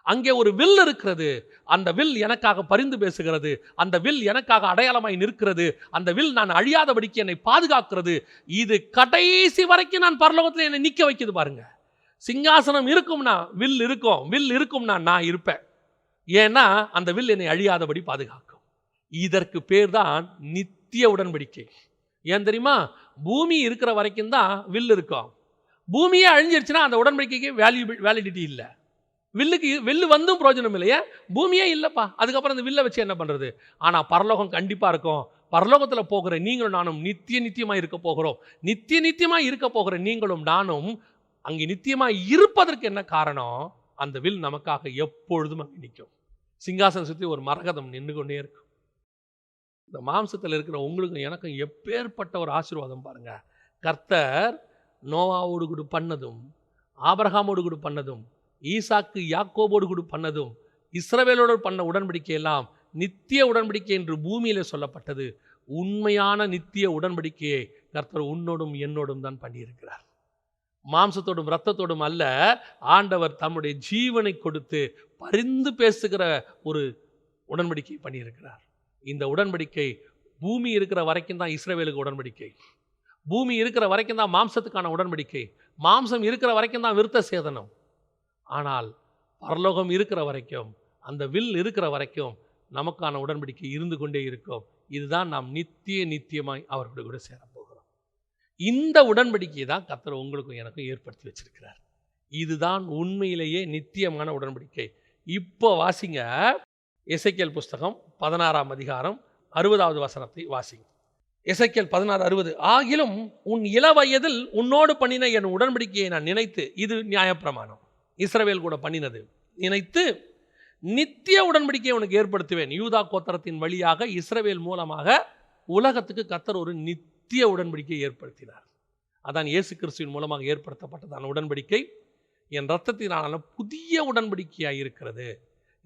அங்கே ஒரு வில் இருக்கிறது. அந்த வில் எனக்காக பரிந்து பேசுகிறது, அந்த வில் எனக்காக அடையாளமாய் நிற்கிறது, அந்த வில் நான் அழியாதபடிக்கு என்னை பாதுகாக்கிறது. இது கடைசி வரைக்கும் நான் பரலோகத்தில் என்னை நிற்க வைக்குது பாருங்க. சிங்காசனம் இருக்கும்னா வில் இருக்கும், வில் இருக்கும்னா நான் இருப்பேன். ஏன்னா அந்த வில் என்னை அழியாதபடி பாதுகாக்கும். இதற்கு பேர் தான் நித்திய உடன்படிக்கை. ஏன் தெரியுமா? பூமி இருக்கிற வரைக்கும் தான் வில் இருக்கும். பூமியே அழிஞ்சிருச்சுன்னா அந்த உடன்படிக்கைக்கு வேலிடிட்டி இல்லை. வில்லு வந்தும் பிரயோஜனம் இல்லையா? பூமியே இல்லைப்பா, அதுக்கப்புறம் அந்த வில்லை வச்சு என்ன பண்ணுறது? ஆனால் பரலோகம் கண்டிப்பாக இருக்கும். பரலோகத்தில் போகிற நீங்களும் நானும் நித்தியமாக இருக்க போகிறோம். நித்தியமாக இருக்க போகிற நீங்களும் நானும் அங்கே நித்தியமாக இருப்பதற்கு என்ன காரணம்? அந்த வில் நமக்காக எப்பொழுதும் அங்கே நிற்கும். சிங்காசனம் சுற்றி ஒரு மரகதம் நின்று கொண்டே இருக்கும். இந்த மாம்சத்தில் இருக்கிற உங்களுக்கும் எனக்கும் எப்பேற்பட்ட ஒரு ஆசீர்வாதம் பாருங்க. கர்த்தர் நோவாவோடு கூட பண்ணதும், ஆபிரகாமோடு கூட பண்ணதும், ஈசாக்கு யாக்கோபோடு கூட பண்ணதும், இஸ்ரவேலோடு பண்ண உடன்படிக்கையெல்லாம் நித்திய உடன்படிக்கை என்று பூமியில் சொல்லப்பட்டது. உண்மையான நித்திய உடன்படிக்கையை கர்த்தர் உன்னோடும் என்னோடும் தான் பண்ணியிருக்கிறார். மாம்சத்தோடும் இரத்தத்தோடும் அல்ல, ஆண்டவர் தம்முடைய ஜீவனை கொடுத்து பரிந்து பேசுகிற ஒரு உடன்படிக்கை பண்ணியிருக்கிறார். இந்த உடன்படிக்கை பூமி இருக்கிற வரைக்கும் தான் இஸ்ரவேலுக்கு உடன்படிக்கை. பூமி இருக்கிற வரைக்கும் தான் மாம்சத்துக்கான உடன்படிக்கை. மாம்சம் இருக்கிற வரைக்கும் தான் விருத்த சேதனம். ஆனால் பரலோகம் இருக்கிற வரைக்கும், அந்த வில் இருக்கிற வரைக்கும் நமக்கான உடன்படிக்கை இருந்து கொண்டே இருக்கும். இதுதான் நாம் நித்தியமாய் அவர்களோட கூட சேரப்போகிறோம். இந்த உடன்படிக்கையை தான் கர்த்தர் உங்களுக்கும் எனக்கும் ஏற்படுத்தி வச்சிருக்கிறார். இதுதான் உண்மையிலேயே நித்தியமான உடன்படிக்கை. இப்போ வாசிங்க, எசேக்கியேல் புஸ்தகம் 16ஆம் அதிகாரம் 60வது வசனத்தை வாசிங்க. எசேக்கியேல் 16:60. ஆகிலும் உன் இளவயதில் உன்னோடு பண்ணின என் உடன்படிக்கையை நான் நினைத்து, இது நியாயப்பிரமாணம், இஸ்ரவேல் கூட பண்ணினது, நினைத்து நித்திய உடன்படிக்கையை உனக்கு ஏற்படுத்துவேன். யூதா கோத்திரத்தின் வழியாக இஸ்ரவேல் மூலமாக உலகத்துக்கு கர்த்தர் ஒரு நித்திய உடன்படிக்கையை ஏற்படுத்தினார். அதான் இயேசு கிறிஸ்துவின் மூலமாக ஏற்படுத்தப்பட்டதான உடன்படிக்கை என் இரத்தத்தினால புதிய உடன்படிக்கையாக இருக்கிறது.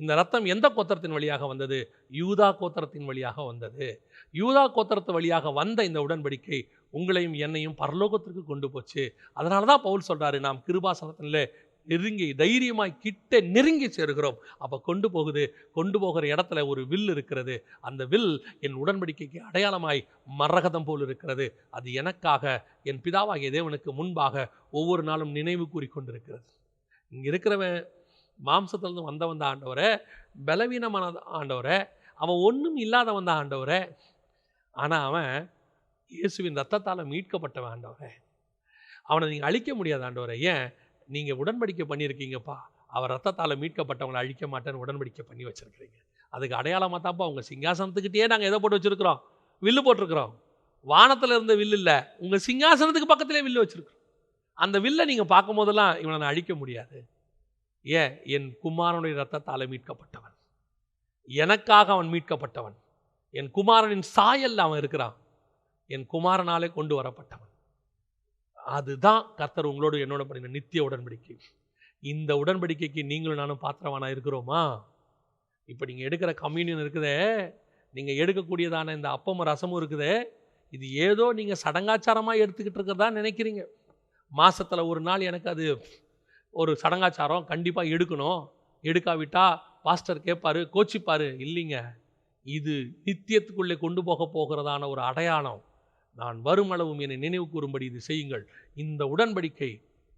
இந்த ரத்தம் எந்த கோத்திரத்தின் வழியாக வந்தது? யூதா கோத்திரத்தின் வழியாக வந்தது. யூதா கோத்திரத்து வழியாக வந்த இந்த உடன்படிக்கை உங்களையும் என்னையும் பரலோகத்திற்கு கொண்டு போச்சு. அதனால தான் பவுல் சொல்றாரு, நாம் கிருபாசனத்தில் நெருங்கி தைரியமாய் கிட்ட நெருங்கி சேருகிறோம். அப்போ கொண்டு போகிற இடத்துல ஒரு வில் இருக்கிறது. அந்த வில் என் உடன்படிக்கைக்கு அடையாளமாய் மரகதம் போல் இருக்கிறது. அது எனக்காக என் பிதாவாகிய தேவனுக்கு முன்பாக ஒவ்வொரு நாளும் நினைவு கூறிக்கொண்டிருக்கிறது. இங்கே இருக்கிறவன் மாம்சத்திலிருந்து வந்தவன் தான் ஆண்டவரே, பலவீனமான ஆண்டவரே, அவன் ஒன்றும் இல்லாதவன் தான் ஆண்டவரே. ஆனால் அவன் இயேசுவின் ரத்தத்தால் மீட்கப்பட்டவன் ஆண்டவரே. அவனை நீங்கள் அழிக்க முடியாது ஆண்டவரே. ஏன்? நீங்கள் உடன்படிக்கை பண்ணியிருக்கீங்கப்பா, அவர் ரத்தத்தால் மீட்கப்பட்டவங்களை அழிக்க மாட்டேன்னு உடன்படிக்கை பண்ணி வச்சுருக்கிறீங்க. அதுக்கு அடையாளமாக தான்ப்பா உங்கள் சிங்காசனத்துக்கிட்டே நாங்கள் எதை போட்டு வச்சுருக்கிறோம்? வில்லு போட்டிருக்கிறோம். வானத்தில் இருந்த வில்லு இல்லை, உங்கள் சிங்காசனத்துக்கு பக்கத்திலே வில்லு வச்சுருக்கிறோம். அந்த வில்லை நீங்கள் பார்க்கும் போதெல்லாம் இவனை நான் அழிக்க முடியாது. ஏன்? என் குமாரனுடைய ரத்தத்தால் மீட்கப்பட்டவன், எனக்காக அவன் மீட்கப்பட்டவன், என் குமாரனின் சாயல்ல அவன் இருக்கிறான். என் குமாரனாலே கொண்டு வரப்பட்டவன். அதுதான் கர்த்தர் உங்களோடு என்னோட பண்ணின நித்திய உடன்படிக்கை. இந்த உடன்படிக்கைக்கு நீங்களும் நானும் பாத்திரவானா இருக்கிறோமா? இப்போ நீங்கள் எடுக்கிற கம்யூனியன் இருக்குதே, நீங்கள் எடுக்கக்கூடியதான இந்த அப்பமும் ரசமும் இருக்குதே, இது ஏதோ நீங்கள் சடங்காச்சாரமாக எடுத்துக்கிட்டு இருக்கிறதா நினைக்கிறீங்க. மாதத்தில் ஒரு நாள் எனக்கு அது ஒரு சடங்காச்சாரம், கண்டிப்பாக எடுக்கணும், எடுக்காவிட்டா பாஸ்டர் கேட்பாரு, கோச்சிப்பாரு. இல்லைங்க, இது நித்தியத்துக்குள்ளே கொண்டு போகிறதான ஒரு அடையாளம். நான் வருமளவும் என்னை நினைவு கூறும்படி இது செய்யுங்கள். இந்த உடன்படிக்கை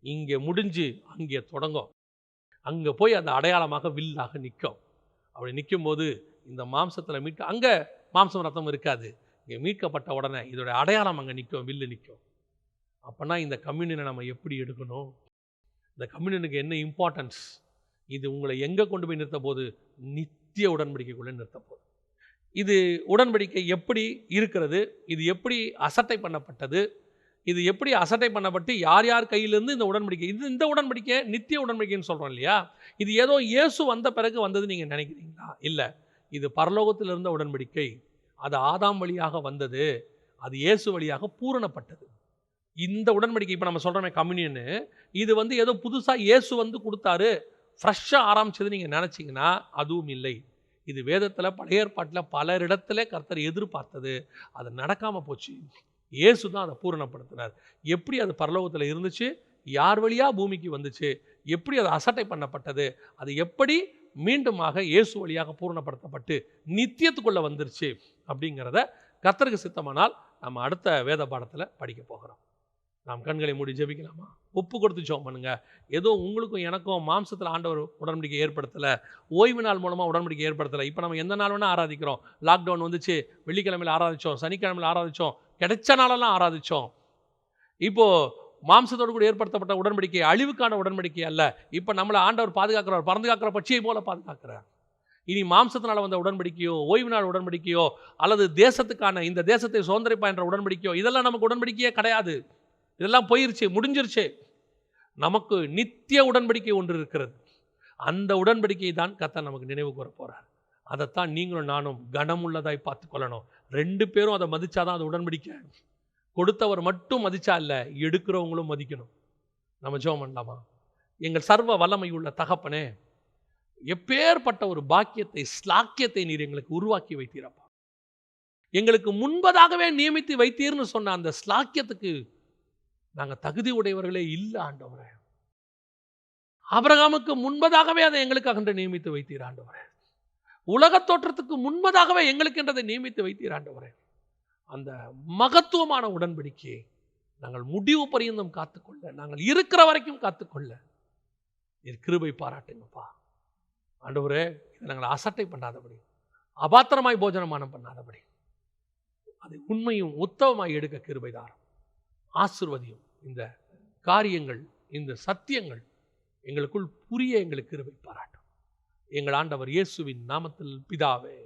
இங்கே முடிஞ்சு அங்கே தொடங்கும், அங்கே போய் அந்த அடையாளமாக வில்லாக நிற்கும். அப்படி நிற்கும்போது இந்த மாம்சத்தில் மீட்க, அங்கே மாம்சம் ரத்தம் இருக்காது, இங்கே மீட்கப்பட்ட உடனே இதோட அடையாளம் அங்கே நிற்கும், வில்லு நிற்கும். அப்போனா இந்த கம்யூனியனை நம்ம எப்படி எடுக்கணும்? இந்த கம்யூனியனுக்கு என்ன இம்பார்ட்டன்ஸ்? இது உங்களை எங்கே கொண்டு போய் நிறுத்த போது? நித்திய உடன்படிக்கைக்குள்ளே நிறுத்த போகுது. இது உடன்படிக்கை எப்படி இருக்கிறது? இது எப்படி அசட்டை பண்ணப்பட்டது? இது எப்படி அசட்டை பண்ணப்பட்டு யார் யார் கையிலிருந்து இந்த உடன்படிக்கை? இந்த உடன்படிக்கை நித்திய உடன்படிக்கைன்னு சொல்கிறோம் இல்லையா? இது ஏதோ இயேசு வந்த பிறகு வந்தது நீங்கள் நினைக்கிறீங்களா? இல்லை, இது பரலோகத்தில் இருந்த உடன்படிக்கை. அது ஆதாம் வழியாக வந்தது, அது இயேசு வழியாக பூரணப்பட்டது. இந்த உடன்படிக்கை இப்போ நம்ம சொல்கிறோமே கம்யூனியனு, இது ஏதோ புதுசாக இயேசு கொடுத்தாரு, ஃப்ரெஷ்ஷாக ஆரம்பிச்சது நீங்கள் நினச்சிங்கன்னா அதுவும் இல்லை. இது வேதத்தில் பழைய ஏற்பாட்டில் பலரிடத்துல கர்த்தர் எதிர்பார்த்தது, அது நடக்காமல் போச்சு. இயேசு தான் அதை பூரணப்படுத்தினார். எப்படி அது பரலோகத்தில் இருந்துச்சு, யார் வழியாக பூமிக்கு வந்துச்சு, எப்படி அது அசட்டை பண்ணப்பட்டது, அது எப்படி மீண்டுமாக இயேசு வழியாக பூரணப்படுத்தப்பட்டு நித்தியத்துக்குள்ளே வந்துருச்சு அப்படிங்கிறத கர்த்தருக்கு சித்தமானால் நம்ம அடுத்த வேத பாடத்தில் படிக்க போகிறோம். நாம் கண்களை மூடி ஜெபிக்கலாமா? ஒப்பு கொடுத்து ஜெபம் பண்ணுங்க. ஏதோ உங்களுக்கும் எனக்கும் மாம்சத்தில் ஆண்டவர் உடன்படிக்கை ஏற்படுத்தலை, ஓய்வு நாள் மூலமாக உடன்படிக்கை ஏற்படுத்தலை. இப்போ நம்ம எந்த நாள் வேணால் ஆராதிக்கிறோம். லாக்டவுன் வந்துச்சு, வெள்ளிக்கிழமையில் ஆராதித்தோம், சனிக்கிழமையில் ஆராதித்தோம், கிடைச்ச நாளெல்லாம் ஆராதித்தோம். இப்போது மாம்சத்தோடு கூட ஏற்படுத்தப்பட்ட உடன்படிக்கை அழிவுக்கான உடன்படிக்கை அல்ல. இப்போ நம்மளை ஆண்டவர் பாதுகாக்கிறார், பறந்து காக்கிற பட்சியை போல பாதுகாக்கிறார். இனி மாம்சத்தினால் வந்த உடன்படிக்கையோ, ஓய்வு நாள் உடன்படிக்கையோ, அல்லது தேசத்துக்கான இந்த தேசத்தை சுதந்திரிப்பா என்ற உடன்படிக்கையோ, இதெல்லாம் நமக்கு உடன்படிக்கையே கிடையாது. இதெல்லாம் போயிருச்சு, முடிஞ்சிருச்சு. நமக்கு நித்திய உடன்படிக்கை ஒன்று இருக்கிறது. அந்த உடன்படிக்கையை தான் கர்த்தர் நமக்கு நினைவு கூற போகிறார். அதைத்தான் நீங்களும் நானும் கனமுள்ளதாய் பார்த்து கொள்ளணும். 2 பேரும் அதை மதிச்சாதான் அது உடன்படிக்கை. கொடுத்தவர் மட்டும் மதிச்சா இல்லை, எடுக்கிறவங்களும் மதிக்கணும். நம்ம ஜெபம் பண்ணலாமா? எங்கள் சர்வ வல்லமை உள்ள தகப்பனே, எப்பேற்பட்ட ஒரு பாக்கியத்தை, ஸ்லாக்கியத்தை நீர் எங்களுக்கு உருவாக்கி வைத்தீரப்பா. எங்களுக்கு முன்பதாகவே நியமித்து வைத்தீர்னு சொன்ன அந்த ஸ்லாக்கியத்துக்கு நாங்கள் தகுதி உடையவர்களே இல்லை ஆண்டவரே. ஆபிரகாமுக்கு முன்பதாகவே அதை எங்களுக்காக நியமித்து வைத்தீர் ஆண்டவரே. உலகத் தோற்றத்துக்கு முன்பதாகவே எங்களுக்கென்றதை நியமித்து வைத்தீர் ஆண்டவரே. அந்த மகத்துவமான உடன்படிக்கையை நாங்கள் முடிவு பரியந்தம் காத்துக்கொள்ள, நாங்கள் இருக்கிற வரைக்கும் காத்துக்கொள்ள நீர் கிருபை பாராட்டுங்கப்பா ஆண்டவரே. இதை நாங்கள் அசட்டை பண்ணாதபடி, அபாத்திரமாய் போஜனமானம் பண்ணாதபடி, அதை உண்மையும் உத்தவமாய் எடுக்க கிருபை தாரும். ஆசீர்வதியும். இந்த காரியங்கள், இந்த சத்தியங்கள் எங்களுக்குள் புரிய எங்களுக்கு கிருபை பாராட்டும். எங்கள் ஆண்டவர் இயேசுவின் நாமத்தில் பிதாவே.